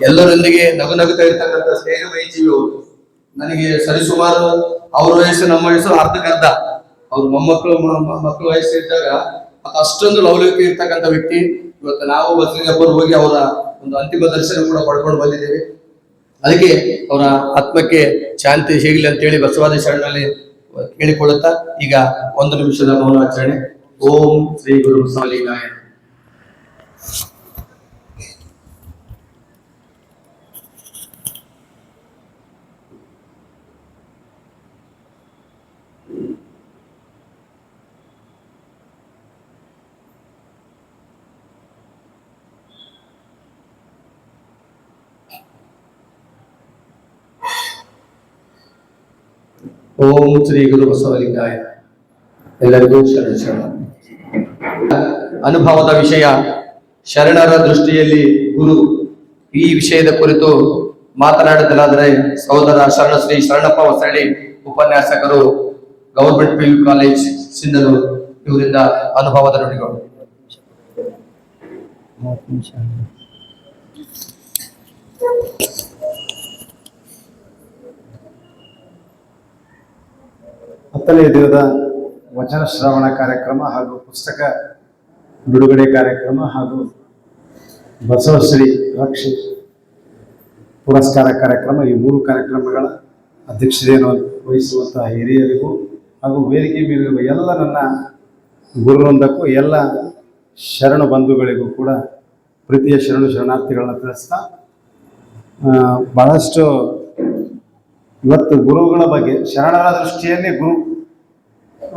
ಎಲ್ಲರೊಂದಿಗೆ ನಗು ನಗುತ್ತಾ ಇರ್ತಕ್ಕಂಥ ಸ್ನೇಹ ವೈಜೀವಿಯವರು. ನನಗೆ ಸರಿಸುಮಾರು ಅವ್ರ ವಯಸ್ಸು ನಮ್ಮ ವಯಸ್ಸು ಅರ್ಧಕ್ಕರ್ಧ. ಅವ್ರ ಮಕ್ಕಳು ವಯಸ್ಸಿದ್ದಾಗ ಅಷ್ಟೊಂದು ಲವಲವಿಕೆ ಇರ್ತಕ್ಕಂಥ ವ್ಯಕ್ತಿ. ಇವತ್ತು ನಾವು ಬಸಲಿಂಗಪ್ಪರು ಹೋಗಿ ಅವರ ಒಂದು ಅಂತಿಮ ದರ್ಶನ ಕೂಡ ಪಡ್ಕೊಂಡು ಬಂದಿದ್ದೇವೆ. ಅದಕ್ಕೆ ಅವರ ಆತ್ಮಕ್ಕೆ ಶಾಂತಿ ಸಿಗಲಿ ಅಂತೇಳಿ ಬಸವಾದಿ ಶರಣರಲ್ಲಿ ಕೇಳಿಕೊಳ್ಳುತ್ತಾ ಈಗ 1 ನಿಮಿಷದ ಮೌನಾಚರಣೆ. ಓಂ ಶ್ರೀ ಗುರು ಬಸವಲಿಂಗಾಯ. ಓಂ ಶ್ರೀ ಗುರು ಬಸವಲಿಂಗಾಯ. ಎಲ್ಲರಿಗೂ ಶರಣ. ಅನುಭವದ ವಿಷಯ ಶರಣರ ದೃಷ್ಟಿಯಲ್ಲಿ ಗುರು. ಈ ವಿಷಯದ ಕುರಿತು ಮಾತನಾಡುವುದಾದರೆ ಸಹೋದರ ಶರಣ ಶ್ರೀ ಶರಣಪ್ಪ ಹೊಸಳ್ಳಿ ಉಪನ್ಯಾಸಕರು, ಗವರ್ಮೆಂಟ್ PU ಕಾಲೇಜ್ ಸಿಂಧನೂರು, ಇವರಿಂದ ಅನುಭವದ ನುಡಿಗಳು. ಹತ್ತನೇ ದಿನದ ವಚನ ಶ್ರವಣ ಕಾರ್ಯಕ್ರಮ ಹಾಗೂ ಪುಸ್ತಕ ಬಿಡುಗಡೆ ಕಾರ್ಯಕ್ರಮ ಹಾಗೂ ಬಸವಶ್ರೀ ರಕ್ಷೆ ಪುರಸ್ಕಾರ ಕಾರ್ಯಕ್ರಮ, ಈ 3 ಕಾರ್ಯಕ್ರಮಗಳ ಅಧ್ಯಕ್ಷತೆಯನ್ನು ವಹಿಸುವಂತಹ ಹಿರಿಯರಿಗೂ ಹಾಗೂ ವೇದಿಕೆ ಮೇಲಿರುವ ಎಲ್ಲ ನನ್ನ ಗುರುವೃಂದಕ್ಕೂ ಎಲ್ಲ ಶರಣ ಬಂಧುಗಳಿಗೂ ಕೂಡ ಪ್ರೀತಿಯ ಶರಣಾರ್ಥಿಗಳನ್ನ ತಿಳಿಸ್ತಾ, ಬಹಳಷ್ಟು ಇವತ್ತು ಗುರುಗಳ ಬಗ್ಗೆ ಶರಣರ ದೃಷ್ಟಿಯಲ್ಲಿ ಗುರು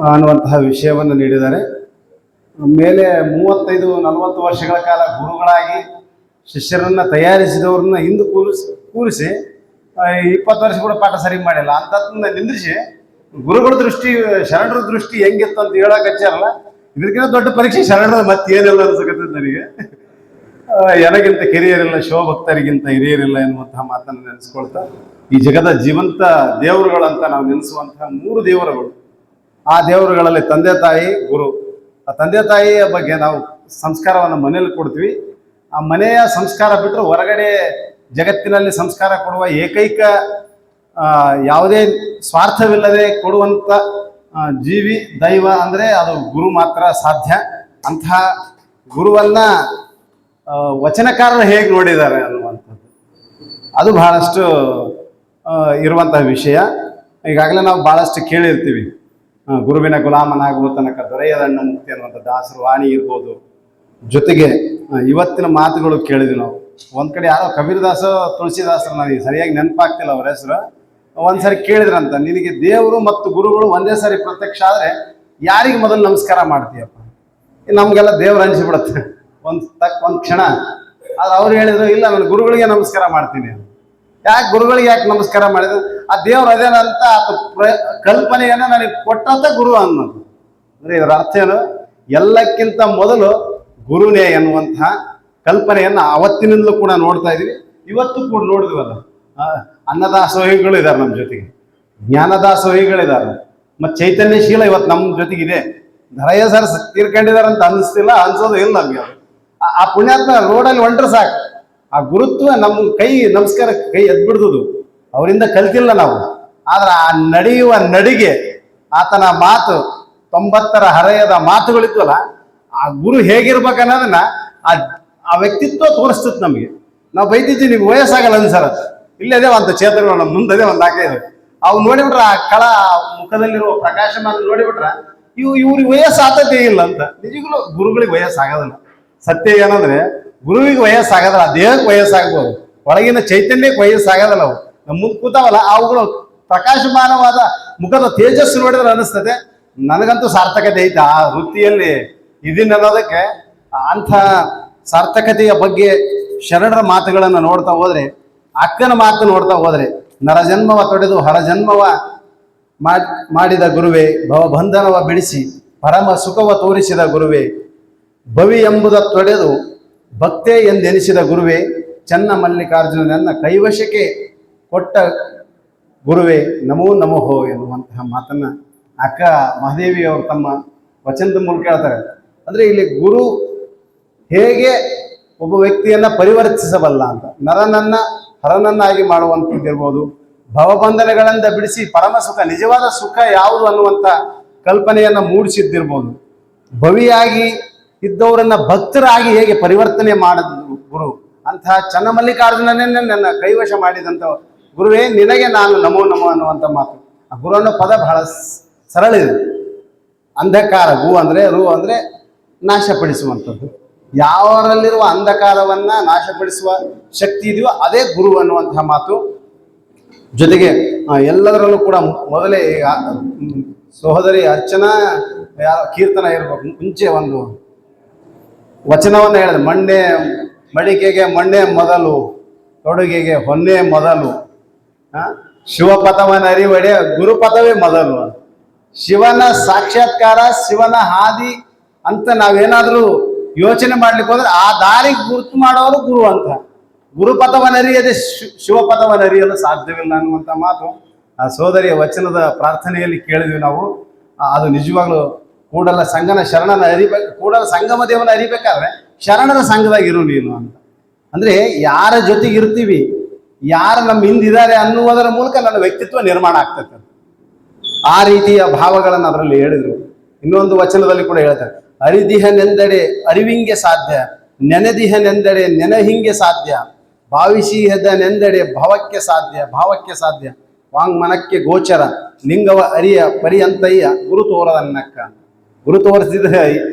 ಅನ್ನುವಂತಹ ವಿಷಯವನ್ನು ನೀಡಿದ್ದಾರೆ. ಮೇಲೆ 35-40 ವರ್ಷಗಳ ಕಾಲ ಗುರುಗಳಾಗಿ ಶಿಷ್ಯರನ್ನು ತಯಾರಿಸಿದವ್ರನ್ನ ಹಿಂದೆ ಕೂರಿಸಿ 20 ವರ್ಷ ಕೂಡ ಪಾಠ ಸರಿ ಮಾಡಿಲ್ಲ ಅಂತದನ್ನ ನಿಂದ್ರಿಸಿ ಗುರುಗಳ ದೃಷ್ಟಿ, ಶರಣರ ದೃಷ್ಟಿ ಹೆಂಗಿತ್ತು ಅಂತ ಹೇಳಕ್ ಹಚ್ಚಾರಲ್ಲ. ಇದಕ್ಕಿಂತ ದೊಡ್ಡ ಪರೀಕ್ಷೆ ಶರಣರ ಮತ್ತೆ ಏನಿಲ್ಲ ಅನ್ಸಕತ್ತದ ನನಗೆ. ನನಗಿಂತ ಕಿರಿಯರಿಲ್ಲ, ಶಿವಭಕ್ತರಿಗಿಂತ ಹಿರಿಯರಿಲ್ಲ ಎನ್ನುವಂತಹ ಮಾತನ್ನು ನೆನೆಸ್ಕೊಳ್ತಾ, ಈ ಜಗದ ಜೀವಂತ ದೇವರುಗಳಂತ ನಾವು ನೆನೆಸುವಂತಹ 3 ದೇವರುಗಳು, ಆ ದೇವರುಗಳಲ್ಲಿ ತಂದೆ ತಾಯಿ ಗುರು. ಆ ತಂದೆ ತಾಯಿಯ ಬಗ್ಗೆ ನಾವು ಸಂಸ್ಕಾರವನ್ನು ಮನೆಯಲ್ಲಿ ಕೊಡ್ತೀವಿ. ಆ ಮನೆಯ ಸಂಸ್ಕಾರ ಬಿಟ್ಟರೆ ಹೊರಗಡೆ ಜಗತ್ತಿನಲ್ಲಿ ಸಂಸ್ಕಾರ ಕೊಡುವ ಏಕೈಕ ಯಾವುದೇ ಸ್ವಾರ್ಥವಿಲ್ಲದೆ ಕೊಡುವಂಥ ಜೀವಿ ದೈವ ಅಂದರೆ ಅದು ಗುರು ಮಾತ್ರ ಸಾಧ್ಯ. ಅಂತಹ ಗುರುವನ್ನ ವಚನಕಾರರು ಹೇಗೆ ನೋಡಿದ್ದಾರೆ ಅನ್ನುವಂಥದ್ದು ಅದು ಬಹಳಷ್ಟು ಇರುವಂತಹ ವಿಷಯ. ಈಗಾಗಲೇ ನಾವು ಬಹಳಷ್ಟು ಕೇಳಿರ್ತೀವಿ, ಗುರುವಿನ ಗುಲಾಮನಾಗುವ ತನಕ ದೊರೆಯದಣ್ಣ ಮುಕ್ತಿ ಅನ್ನುವಂಥ ದಾಸರು ವಾಣಿ ಇರ್ಬೋದು. ಜೊತೆಗೆ ಇವತ್ತಿನ ಮಾತುಗಳು ಕೇಳಿದ್ವಿ ನಾವು. ಒಂದ್ ಕಡೆ ಯಾರೋ ಕಬೀರದಾಸ ತುಳಸಿದಾಸರು, ನನಗೆ ಸರಿಯಾಗಿ ನೆನಪಾಗ್ತಿಲ್ಲ ಅವ್ರ ಹೆಸರು, ಒಂದ್ಸರಿ ಕೇಳಿದ್ರಂತ, ನಿನಗೆ ದೇವರು ಮತ್ತು ಗುರುಗಳು ಒಂದೇ ಸಾರಿ ಪ್ರತ್ಯಕ್ಷ ಆದ್ರೆ ಯಾರಿಗೆ ಮೊದಲು ನಮಸ್ಕಾರ ಮಾಡ್ತೀಯಪ್ಪ? ನಮ್ಗೆಲ್ಲ ದೇವ್ರು ಅನಿಸ್ಬಿಡುತ್ತೆ ಒಂದ್ ಕ್ಷಣ. ಆದ್ರೆ ಅವ್ರು ಹೇಳಿದ್ರು, ಇಲ್ಲ ನಾನು ಗುರುಗಳಿಗೆ ನಮಸ್ಕಾರ ಮಾಡ್ತೀನಿ. ಯಾಕೆ ಗುರುಗಳಿಗೆ ಯಾಕೆ ನಮಸ್ಕಾರ ಮಾಡಿದ್ರು? ಆ ದೇವ್ರು ಅದೇನಂತ ಕಲ್ಪನೆಯನ್ನ ನನಗೆ ಕೊಟ್ಟಂತ ಗುರು ಅನ್ನೋದು. ಅಂದ್ರೆ ಇದರ ಅರ್ಥ ಏನು? ಎಲ್ಲಕ್ಕಿಂತ ಮೊದಲು ಗುರುನೇ ಎನ್ನುವಂತಹ ಕಲ್ಪನೆಯನ್ನ ಅವತ್ತಿನಿಂದಲೂ ಕೂಡ ನೋಡ್ತಾ ಇದೀವಿ, ಇವತ್ತು ಕೂಡ ನೋಡಿದ್ವಲ್ಲ. ಅನ್ನದಾಸೋಹಿಗಳು ಇದ್ದಾರೆ ನಮ್ಮ ಜೊತೆಗೆ, ಜ್ಞಾನದಾಸೋಹಿಗಳಿದ್ದಾರೆ, ಮತ್ತೆ ಚೈತನ್ಯಶೀಲ ಇವತ್ತು ನಮ್ಮ ಜೊತೆಗಿದೆ. ಧರಯ್ಯ ಸರ್ ತೀರ್ಕೊಂಡಿದಾರಂತ ಅನಿಸ್ತಿಲ್ಲ, ಅನ್ಸೋದು ಇಲ್ಲ ನಮ್ಗೆ. ಆ ಪುಣ್ಯಾತ್ಮ ರೋಡಲ್ಲಿ ಹೊಂಟ್ರೆ ಸಾಕು, ಆ ಗುರುತ್ವ ನಮ್ಮ ಕೈ ನಮಸ್ಕಾರ ಕೈ ಎದ್ಬಿಡ್ದುದು. ಅವರಿಂದ ಕಲ್ತಿಲ್ಲ ನಾವು, ಆದ್ರೆ ಆ ನಡೆಯುವ ನಡಿಗೆ, ಆತನ ಮಾತು, 90ರ ಹರೆಯದ ಮಾತುಗಳಿದ್ವಲ್ಲ, ಆ ಗುರು ಹೇಗಿರ್ಬೇಕನ್ನೋದನ್ನ ಆ ವ್ಯಕ್ತಿತ್ವ ತೋರಿಸ್ತದೆ ನಮಗೆ. ನಾವು ಬೈತಿದ್ದೀವಿ, ನಿಮ್ಗೆ ವಯಸ್ಸಾಗಲ್ಲ ಅನ್ಸರ, ಇಲ್ಲೇ ಅದೇ ಒಂದು ಚೇತನಗಳು ನಮ್ಮ ಮುಂದೆ ಒಂದು ಹಾಕಿದ್ರು. ಅವು ನೋಡಿಬಿಟ್ರೆ ಆ ಕಳ ಮುಖದಲ್ಲಿರುವ ಪ್ರಕಾಶಮಾನ ನೋಡಿಬಿಟ್ರೆ ಇವ್ರಿಗೆ ವಯಸ್ಸಾಗದೇ ಇಲ್ಲ ಅಂತ. ನಿಜಗಳು ಗುರುಗಳಿಗೆ ವಯಸ್ಸಾಗೋದಿಲ್ಲ. ಸತ್ಯ ಏನಂದ್ರೆ ಗುರುವಿಗೆ ವಯಸ್ಸಾಗೋದಿಲ್ಲ, ದೇಹಕ್ಕೆ ವಯಸ್ಸಾಗ್ಬೋದು, ಒಳಗಿನ ಚೈತನ್ಯಕ್ಕೆ ವಯಸ್ಸಾಗೋದಿಲ್ಲ. ಅವು ನಮ್ಮ ಮುಂದೆ ಕೂತಾವಲ್ಲ, ಅವುಗಳು ಪ್ರಕಾಶಮಾನವಾದ ಮುಖದ ತೇಜಸ್ಸು ನೋಡಿದ್ರೆ ಅನಿಸ್ತದೆ ನನಗಂತೂ ಸಾರ್ಥಕತೆ ಐತೆ ಆ ವೃತ್ತಿಯಲ್ಲಿ ಇದೀನಿ ಅನ್ನೋದಕ್ಕೆ. ಅಂಥ ಸಾರ್ಥಕತೆಯ ಬಗ್ಗೆ ಶರಣರ ಮಾತುಗಳನ್ನು ನೋಡ್ತಾ ಹೋದ್ರೆ, ಅಕ್ಕನ ಮಾತು ನೋಡ್ತಾ ಹೋದ್ರೆ, ನರಜನ್ಮವ ತೊಡೆದು ಹರಜನ್ಮವ ಮಾಡಿದ ಗುರುವೇ, ಭವಬಂಧನವ ಬಿಡಿಸಿ ಪರಮ ಸುಖವ ತೋರಿಸಿದ ಗುರುವೇ, ಭವಿ ಎಂಬುದ ತೊಡೆದು ಭಕ್ತೆ ಎಂದೆನಿಸಿದ ಗುರುವೇ, ಚನ್ನ ಮಲ್ಲಿಕಾರ್ಜುನನನ್ನ ಕೈವಶಕ್ಕೆ ಕೊಟ್ಟ ಗುರುವೇ, ನಮೋ ನಮೋಹೋ ಎನ್ನುವಂತಹ ಮಾತನ್ನ ಅಕ್ಕ ಮಹಾದೇವಿಯವರು ತಮ್ಮ ವಚನದ ಮೂಲಕ ಹೇಳ್ತಾರೆ. ಅಂದ್ರೆ ಇಲ್ಲಿ ಗುರು ಹೇಗೆ ಒಬ್ಬ ವ್ಯಕ್ತಿಯನ್ನ ಪರಿವರ್ತಿಸಬಲ್ಲ ಅಂತ. ನರನನ್ನ ಹರನನ್ನಾಗಿ ಮಾಡುವಂಥದ್ದಿರ್ಬೋದು, ಭವಬಂಧನಗಳಿಂದ ಬಿಡಿಸಿ ಪರಮ ಸುಖ, ನಿಜವಾದ ಸುಖ ಯಾವುದು ಅನ್ನುವಂಥ ಕಲ್ಪನೆಯನ್ನ ಮೂಡಿಸಿದ್ದಿರ್ಬೋದು. ಭವಿಯಾಗಿ ಇದ್ದವರನ್ನ ಭಕ್ತರಾಗಿ ಹೇಗೆ ಪರಿವರ್ತನೆ ಮಾಡಿದ್ರು ಗುರು, ಅಂತಹ ಚನ್ನಮಲ್ಲಿಕಾರ್ಜುನನೇ ನನ್ನ ಕೈವಶ ಮಾಡಿದಂಥ ಗುರುವೇ ನಿನಗೆ ನಾನು ನಮೋ ನಮೋ ಅನ್ನುವಂಥ ಮಾತು. ಆ ಗುರು ಅನ್ನೋ ಪದ ಬಹಳ ಸರಳ ಇದೆ. ಅಂಧಕಾರ, ಗು ಅಂದ್ರೆ ರು ಅಂದ್ರೆ ನಾಶಪಡಿಸುವಂಥದ್ದು. ಯಾವರಲ್ಲಿರುವ ಅಂಧಕಾರವನ್ನ ನಾಶಪಡಿಸುವ ಶಕ್ತಿ ಇದೆಯೋ ಅದೇ ಗುರು ಅನ್ನುವಂತಹ ಮಾತು. ಜೊತೆಗೆ ಎಲ್ಲದರಲ್ಲೂ ಕೂಡ ಮೊದಲೇ ಸಹೋದರಿ ಅರ್ಚನಾ ಕೀರ್ತನ ಇರ್ಬೇಕು, ಮುಂಚೆ ಒಂದು ವಚನವನ್ನ ಹೇಳಿದೆ, ಮಡಿಕೆಗೆ ಮಣ್ಣೆ ಮೊದಲು, ತೊಡುಗೆಗೆ ಹೊನ್ನೆ ಮೊದಲು, ಶಿವಪಥವನ್ನ ಅರಿವಡೆ ಗುರುಪಥವೇ ಮೊದಲು. ಶಿವನ ಸಾಕ್ಷಾತ್ಕಾರ, ಶಿವನ ಹಾದಿ ಅಂತ ನಾವೇನಾದ್ರೂ ಯೋಚನೆ ಮಾಡ್ಲಿಕ್ಕೆ ಹೋದ್ರೆ ಆ ದಾರಿ ಗುರುತು ಮಾಡೋರು ಗುರು ಅಂತ. ಗುರುಪಥವನ್ನ ಅರಿಯದೆ ಶಿವಪಥವನ್ನ ಅರಿಯಲು ಸಾಧ್ಯವಿಲ್ಲ ಅನ್ನುವಂಥ ಮಾತು ಆ ಸೋದರಿಯ ವಚನದ ಪ್ರಾರ್ಥನೆಯಲ್ಲಿ ಕೇಳಿದ್ವಿ ನಾವು. ಅದು ನಿಜವಾಗ್ಲೂ ಕೂಡಲ ಸಂಗನ ಶರಣನ ಕೂಡಲ ಸಂಗಮ ದೇವನ ಅರಿಬೇಕಾದ್ರೆ ಶರಣರ ಸಂಘದಾಗಿರು ನೀನು ಅಂತ. ಅಂದ್ರೆ ಯಾರ ಜೊತೆಗೆ ಇರ್ತೀವಿ, ಯಾರು ನಮ್ಮ ಹಿಂದಿದ್ದಾರೆ ಅನ್ನುವುದರ ಮೂಲಕ ನನ್ನ ವ್ಯಕ್ತಿತ್ವ ನಿರ್ಮಾಣ ಆಗ್ತದೆ. ಆ ರೀತಿಯ ಭಾವಗಳನ್ನು ಅದರಲ್ಲಿ ಹೇಳಿದ್ರು. ಇನ್ನೊಂದು ವಚನದಲ್ಲಿ ಕೂಡ ಹೇಳ್ತಾರೆ, ಅರಿದಿಹನೆಂದೆಡೆ ಅರಿವಿಂಗೆ ಸಾಧ್ಯ, ನೆನೆದಿಹನೆಂದೆಡೆ ನೆನಹಿಂಗೆ ಸಾಧ್ಯ, ಭಾವಿಸಿಹದನೆಂದೆಡೆ ಭಾವಕ್ಕೆ ಸಾಧ್ಯ, ವಾಂಗ್ಮನಕ್ಕೆ ಗೋಚರ, ಲಿಂಗವ ಅರಿಯ ಪರ್ಯಂತಯ್ಯ ಗುರು ತೋರದನ್ನಕ್ಕ. ಗುರು ತೋರಿಸಿದ್ರೆ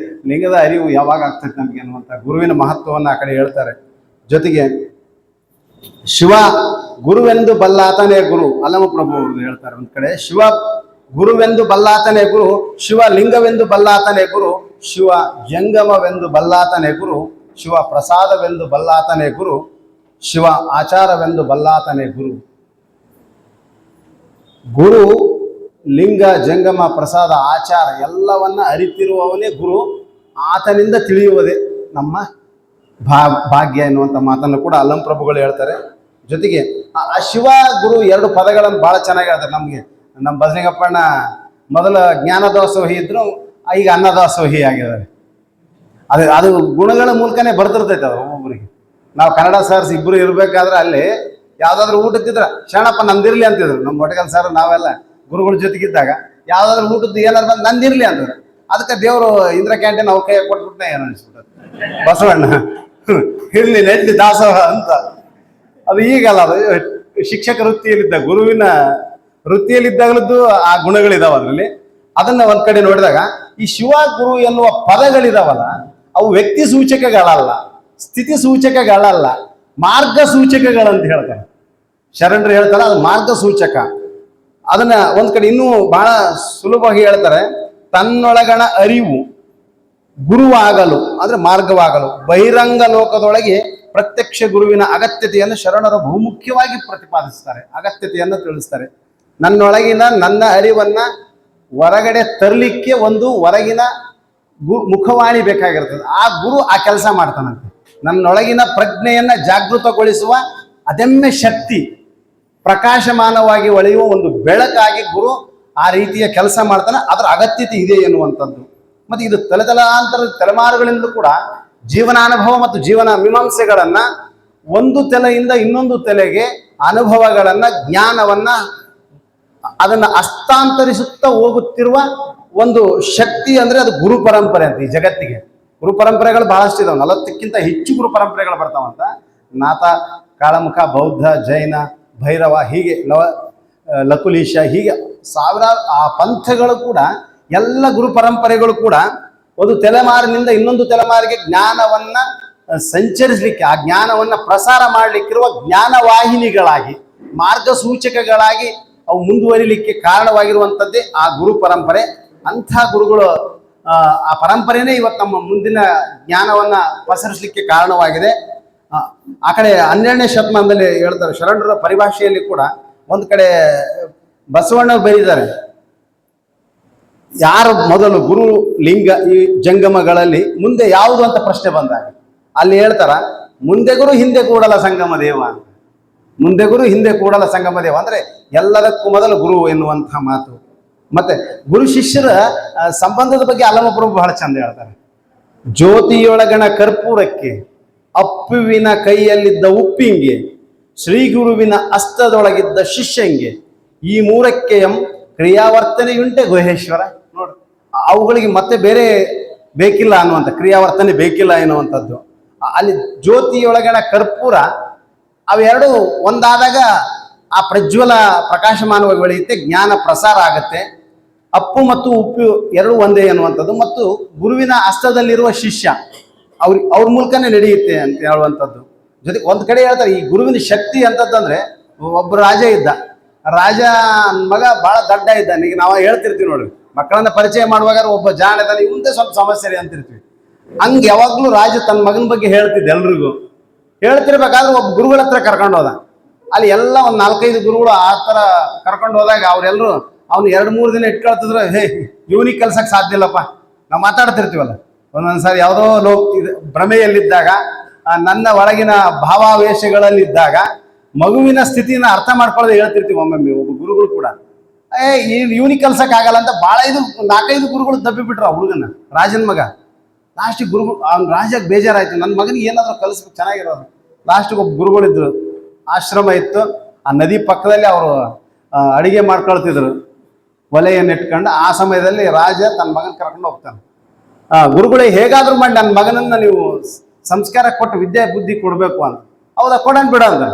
ಲಿಂಗದ ಅರಿವು ಯಾವಾಗ ಆಗ್ತದೆ ನಮ್ಗೆ ಅನ್ನುವಂಥ ಗುರುವಿನ ಮಹತ್ವವನ್ನು ಆ ಕಡೆ ಹೇಳ್ತಾರೆ. ಜೊತೆಗೆ ಶಿವ ಗುರುವೆಂದು ಬಲ್ಲಾತನೇ ಗುರು, ಅಲ್ಲಮಪ್ರಭು ಅವರು ಹೇಳ್ತಾರೆ ಒಂದ್ ಕಡೆ, ಶಿವ ಗುರುವೆಂದು ಬಲ್ಲಾತನೇ ಗುರು, ಶಿವ ಲಿಂಗವೆಂದು ಬಲ್ಲಾತನೇ ಗುರು, ಶಿವ ಜಂಗಮವೆಂದು ಬಲ್ಲಾತನೇ ಗುರು, ಶಿವ ಪ್ರಸಾದವೆಂದು ಬಲ್ಲಾತನೇ ಗುರು, ಶಿವ ಆಚಾರವೆಂದು ಬಲ್ಲಾತನೇ ಗುರು. ಗುರು ಲಿಂಗ ಜಂಗಮ ಪ್ರಸಾದ ಆಚಾರ ಎಲ್ಲವನ್ನ ಅರಿತಿರುವವನೇ ಗುರು. ಆತನಿಂದ ತಿಳಿಯುವುದೇ ನಮ್ಮ ಭಾಗ್ಯ ಎನ್ನುವಂಥ ಮಾತನ್ನು ಕೂಡ ಅಲ್ಲಂ ಪ್ರಭುಗಳು ಹೇಳ್ತಾರೆ. ಜೊತೆಗೆ ಆ ಶಿವ ಗುರು ಎರಡು ಪದಗಳನ್ನು ಬಹಳ ಚೆನ್ನಾಗಿ ಹೇಳ್ತಾರೆ. ನಮ್ಗೆ ನಮ್ಮ ಬಸಲಿಂಗಪ್ಪಣ್ಣ ಮೊದಲ ಜ್ಞಾನದಾಸೋಹಿ ಇದ್ರು, ಈಗ ಅನ್ನದಾಸೋಹಿ ಆಗಿದ್ದಾರೆ. ಅದು ಗುಣಗಳ ಮೂಲಕನೇ ಬರ್ತಿರ್ತೈತೆ ಅದು ಒಬ್ಬೊಬ್ಬರಿಗೆ. ನಾವು ಕನ್ನಡ ಸರ್ಸ್ ಇಬ್ರು ಇರ್ಬೇಕಾದ್ರೆ ಅಲ್ಲಿ ಯಾವ್ದಾದ್ರು ಊಟಕ್ಕಿದ್ರ ಶರಣಪ್ಪ ನಂದಿರ್ಲಿ ಅಂತಿದ್ರು. ನಮ್ಮ ಒಟಗಲ್ ಸರ್ ನಾವೆಲ್ಲ ಗುರುಗಳ ಜೊತೆಗಿದ್ದಾಗ ಯಾವ್ದಾದ್ರು ಊಟದ್ದು ಏನಾದ್ರು ಬಂದು ನಂದಿರ್ಲಿ ಅಂತಿದ್ರು. ಅದಕ್ಕೆ ದೇವರು ಇಂದ್ರ ಕ್ಯಾಂಟೀನ್ ಅವ್ರ ಕೈ ಕೊಟ್ಬಿಟ್ನೆ ಏನು ಅನಿಸ್ಬಿಟ್ಟು ಬಸವಣ್ಣ ಇರ್ಲಿ ನೆಟ್ಲಿ ದಾಸೋಹ ಅಂತ. ಅದು ಈಗಲ್ಲ, ಅದು ಶಿಕ್ಷಕ ವೃತ್ತಿಯಲ್ಲಿದ್ದ ಗುರುವಿನ ವೃತ್ತಿಯಲ್ಲಿದ್ದಾಗಲದ್ದು ಆ ಗುಣಗಳಿದಾವ ಅದರಲ್ಲಿ. ಅದನ್ನ ಒಂದ್ ಕಡೆ ನೋಡಿದಾಗ ಈ ಶಿವ ಗುರು ಎನ್ನುವ ಪದಗಳಿದಾವಲ್ಲ, ಅವು ವ್ಯಕ್ತಿ ಸೂಚಕಗಳಲ್ಲ, ಸ್ಥಿತಿ ಸೂಚಕಗಳಲ್ಲ, ಮಾರ್ಗ ಸೂಚಕಗಳಂತ ಹೇಳ್ತಾರೆ. ಶರಣರು ಹೇಳ್ತಾರೆ ಅದು ಮಾರ್ಗ ಸೂಚಕ. ಅದನ್ನ ಒಂದ್ ಕಡೆ ಇನ್ನೂ ಬಹಳ ಸುಲಭವಾಗಿ ಹೇಳ್ತಾರೆ, ತನ್ನೊಳಗಣ ಅರಿವು ಗುರುವಾಗಲು ಅಂದ್ರೆ ಮಾರ್ಗವಾಗಲು ಬಹಿರಂಗ ಲೋಕದೊಳಗೆ ಪ್ರತ್ಯಕ್ಷ ಗುರುವಿನ ಅಗತ್ಯತೆಯನ್ನು ಶರಣರು ಬಹುಮುಖ್ಯವಾಗಿ ಪ್ರತಿಪಾದಿಸ್ತಾರೆ, ಅಗತ್ಯತೆಯನ್ನು ತಿಳಿಸ್ತಾರೆ. ನನ್ನೊಳಗಿನ ನನ್ನ ಅರಿವನ್ನ ಹೊರಗಡೆ ತರಲಿಕ್ಕೆ ಒಂದು ಹೊರಗಿನ ಮುಖವಾಣಿ ಬೇಕಾಗಿರ್ತದೆ. ಆ ಗುರು ಆ ಕೆಲಸ ಮಾಡ್ತಾನಂತೆ. ನನ್ನೊಳಗಿನ ಪ್ರಜ್ಞೆಯನ್ನ ಜಾಗೃತಗೊಳಿಸುವ ಅದಮ್ಯ ಶಕ್ತಿ, ಪ್ರಕಾಶಮಾನವಾಗಿ ಹೊಳೆಯುವ ಒಂದು ಬೆಳಕಾಗಿ ಗುರು ಆ ರೀತಿಯ ಕೆಲಸ ಮಾಡ್ತಾನೆ. ಅದರ ಅಗತ್ಯತೆ ಇದೆ ಎನ್ನುವಂಥದ್ದು. ಮತ್ತೆ ಇದು ತಲೆಮಾರುಗಳಿಂದ ಕೂಡ ಜೀವನಾನುಭವ ಮತ್ತು ಜೀವನ ಮೀಮಾಂಸೆಗಳನ್ನ ಒಂದು ತಲೆಯಿಂದ ಇನ್ನೊಂದು ತಲೆಗೆ ಅನುಭವಗಳನ್ನ, ಜ್ಞಾನವನ್ನ ಅದನ್ನ ಹಸ್ತಾಂತರಿಸುತ್ತಾ ಹೋಗುತ್ತಿರುವ ಒಂದು ಶಕ್ತಿ ಅಂದ್ರೆ ಅದು ಗುರು ಪರಂಪರೆ ಅಂತ. ಈ ಜಗತ್ತಿಗೆ ಗುರು ಪರಂಪರೆಗಳು ಬಹಳಷ್ಟು ಇದಾವೆ, 40ಕ್ಕಿಂತ ಹೆಚ್ಚು ಗುರು ಪರಂಪರೆಗಳು ಬರ್ತಾವಂತ. ನಾಥ, ಕಾಳಮುಖ, ಬೌದ್ಧ, ಜೈನ, ಭೈರವ, ಹೀಗೆ ಲಕುಲೀಶ, ಹೀಗೆ ಸಾವಿರಾರು ಆ ಪಂಥಗಳು ಕೂಡ, ಎಲ್ಲ ಗುರು ಪರಂಪರೆಗಳು ಕೂಡ ಒಂದು ತಲೆಮಾರಿನಿಂದ ಇನ್ನೊಂದು ತಲೆಮಾರಿಗೆ ಜ್ಞಾನವನ್ನ ಸಂಚರಿಸಲಿಕ್ಕೆ, ಆ ಜ್ಞಾನವನ್ನ ಪ್ರಸಾರ ಮಾಡಲಿಕ್ಕಿರುವ ಜ್ಞಾನವಾಹಿನಿಗಳಾಗಿ, ಮಾರ್ಗಸೂಚಕಗಳಾಗಿ ಅವು ಮುಂದುವರಿಲಿಕ್ಕೆ ಕಾರಣವಾಗಿರುವಂಥದ್ದೇ ಆ ಗುರು ಪರಂಪರೆ. ಅಂಥ ಗುರುಗಳು ಆ ಪರಂಪರೆನೇ ಇವತ್ತು ನಮ್ಮ ಮುಂದಿನ ಜ್ಞಾನವನ್ನ ಪಸರಿಸಲಿಕ್ಕೆ ಕಾರಣವಾಗಿದೆ. ಆ ಕಡೆ 12ನೇ ಶತಮಾನದಲ್ಲಿ ಹೇಳ್ತಾರೆ, ಶರಣರ ಪರಿಭಾಷೆಯಲ್ಲಿ ಕೂಡ ಒಂದು ಕಡೆ ಬಸವಣ್ಣ ಬರೀತಾರೆ, ಯಾರು ಮೊದಲು ಗುರು ಲಿಂಗ ಈ ಜಂಗಮಗಳಲ್ಲಿ ಮುಂದೆ ಯಾವುದು ಅಂತ ಪ್ರಶ್ನೆ ಬಂದಾಗ ಅಲ್ಲಿ ಹೇಳ್ತಾರ, ಮುಂದೆ ಗುರು ಹಿಂದೆ ಕೂಡಲ ಸಂಗಮ ದೇವ ಅಂತ. ಮುಂದೆ ಗುರು ಹಿಂದೆ ಕೂಡಲ ಸಂಗಮ ದೇವ ಅಂದ್ರೆ ಎಲ್ಲದಕ್ಕೂ ಮೊದಲು ಗುರು ಎನ್ನುವಂತಹ ಮಾತು. ಮತ್ತೆ ಗುರು ಶಿಷ್ಯರ ಸಂಬಂಧದ ಬಗ್ಗೆ ಅಲ್ಲಮಪ್ರಭು ಬಹಳ ಚಂದ ಹೇಳ್ತಾರೆ. ಜ್ಯೋತಿಯೊಳಗಣ ಕರ್ಪೂರಕ್ಕೆ ಅಪ್ಪುವಿನ ಕೈಯಲ್ಲಿದ್ದ ಉಪ್ಪಿಂಗೆ, ಶ್ರೀ ಗುರುವಿನ ಹಸ್ತದೊಳಗಿದ್ದ ಶಿಷ್ಯಂಗೆ, ಈ ಮೂರಕ್ಕೆ ಕ್ರಿಯಾವರ್ತನೆಯುಂಟೆ ಗುಹೇಶ್ವರ. ನೋಡ್ರಿ, ಅವುಗಳಿಗೆ ಮತ್ತೆ ಬೇರೆ ಬೇಕಿಲ್ಲ ಅನ್ನುವಂಥ, ಕ್ರಿಯಾವರ್ತನೆ ಬೇಕಿಲ್ಲ ಎನ್ನುವಂಥದ್ದು. ಅಲ್ಲಿ ಜ್ಯೋತಿಯೊಳಗಣ ಕರ್ಪೂರ ಅವೆರಡು ಒಂದಾದಾಗ ಆ ಪ್ರಜ್ವಲ ಪ್ರಕಾಶಮಾನವಾಗಿ ಬೆಳೆಯುತ್ತೆ, ಜ್ಞಾನ ಪ್ರಸಾರ ಆಗತ್ತೆ. ಅಪ್ಪು ಮತ್ತು ಉಪ್ಪು ಎರಡು ಒಂದೇ ಅನ್ನುವಂಥದ್ದು. ಮತ್ತು ಗುರುವಿನ ಹಸ್ತದಲ್ಲಿರುವ ಶಿಷ್ಯ ಅವ್ರ ಮೂಲಕನೇ ನಡೆಯುತ್ತೆ ಅಂತ ಹೇಳುವಂಥದ್ದು. ಜೊತೆಗೆ ಒಂದ್ ಕಡೆ ಹೇಳ್ತಾರೆ, ಈ ಗುರುವಿನ ಶಕ್ತಿ ಅಂತಂದ್ರೆ, ಒಬ್ಬ ರಾಜ ಇದ್ದ, ರಾಜ ಮಗ ಬಹಳ ದಡ್ಡ ಇದ್ದ. ಈಗ ನಾವು ಹೇಳ್ತಿರ್ತೀವಿ ನೋಡ್ರಿ, ಮಕ್ಕಳನ್ನ ಪರಿಚಯ ಮಾಡುವಾಗ ಒಬ್ಬ ಜಾಣದಲ್ಲಿ ಮುಂದೆ ಸ್ವಲ್ಪ ಸಮಸ್ಯೆ ರೀ ಅಂತಿರ್ತೀವಿ. ಹಂಗೆ ಯಾವಾಗ್ಲೂ ರಾಜ ತನ್ನ ಮಗನ ಬಗ್ಗೆ ಹೇಳ್ತಿದ್ದೆ ಎಲ್ರಿಗೂ. ಹೇಳ್ತಿರ್ಬೇಕಾದ್ರೆ ಒಬ್ಬ ಗುರುಗಳ ಹತ್ರ ಕರ್ಕೊಂಡು ಹೋದ. ಅಲ್ಲಿ ಎಲ್ಲ ಒಂದ್ 4-5 ಗುರುಗಳು ಆ ತರ ಕರ್ಕೊಂಡು ಹೋದಾಗ ಅವ್ರೆಲ್ರು ಅವ್ನು 2-3 ದಿನ ಇಟ್ಕೊಳ್ತಿದ್ರು. ಹೇ, ಇವನಿಗೆ ಕೆಲ್ಸಕ್ಕೆ ಸಾಧ್ಯ ಇಲ್ಲಪ್ಪ. ನಾವು ಮಾತಾಡ್ತಿರ್ತೀವಲ್ಲ, ಒಂದೊಂದ್ಸಾರಿ ಯಾವುದೋ ಭ್ರಮೆಯಲ್ಲಿದ್ದಾಗ, ನನ್ನ ಒಳಗಿನ ಭಾವಾವೇಶಗಳಲ್ಲಿದ್ದಾಗ ಮಗುವಿನ ಸ್ಥಿತಿನ ಅರ್ಥ ಮಾಡ್ಕೊಳ್ಳೋದು ಹೇಳ್ತಿರ್ತೀವಿ ಒಮ್ಮೊಮ್ಮೆ ಒಬ್ಬ ಗುರುಗಳು ಕೂಡ. ಇವನಿಗೆ ಕೆಲ್ಸಕ್ಕೆ ಆಗಲ್ಲ ಅಂತ ಭಾಳ 4-5 ಗುರುಗಳು ದಬ್ಬಿಬಿಟ್ರು ಆ ಹುಡುಗನ, ರಾಜನ ಮಗ. ಲಾಸ್ಟಿಗೆ ಗುರುಗಳು, ಅವ್ನ ರಾಜಕ್ಕೆ ಬೇಜಾರಾಯ್ತು, ನನ್ನ ಮಗನಿಗೆ ಏನಾದರೂ ಕಲಿಸ್ಬೇಕು ಚೆನ್ನಾಗಿರೋದು. ಲಾಸ್ಟಿಗೆ ಒಬ್ಬ ಗುರುಗಳಿದ್ರು, ಆಶ್ರಮ ಇತ್ತು, ಆ ನದಿ ಪಕ್ಕದಲ್ಲಿ ಅವರು ಅಡಿಗೆ ಮಾಡ್ಕೊಳ್ತಿದ್ರು ಒಲೆಯನ್ನು ಇಟ್ಕೊಂಡು. ಆ ಸಮಯದಲ್ಲಿ ರಾಜ ತನ್ನ ಮಗನ ಕರ್ಕೊಂಡು ಹೋಗ್ತಾನೆ. ಗುರುಗಳೇ, ಹೇಗಾದ್ರೂ ಮಾಡಿ ನನ್ನ ಮಗನನ್ನ ನೀವು ಸಂಸ್ಕಾರ ಕೊಟ್ಟು ವಿದ್ಯೆ ಬುದ್ಧಿ ಕೊಡ್ಬೇಕು ಅಂತ. ಹೌದಾ, ಕೊಡೋಣ ಬಿಡ ಅಂತ.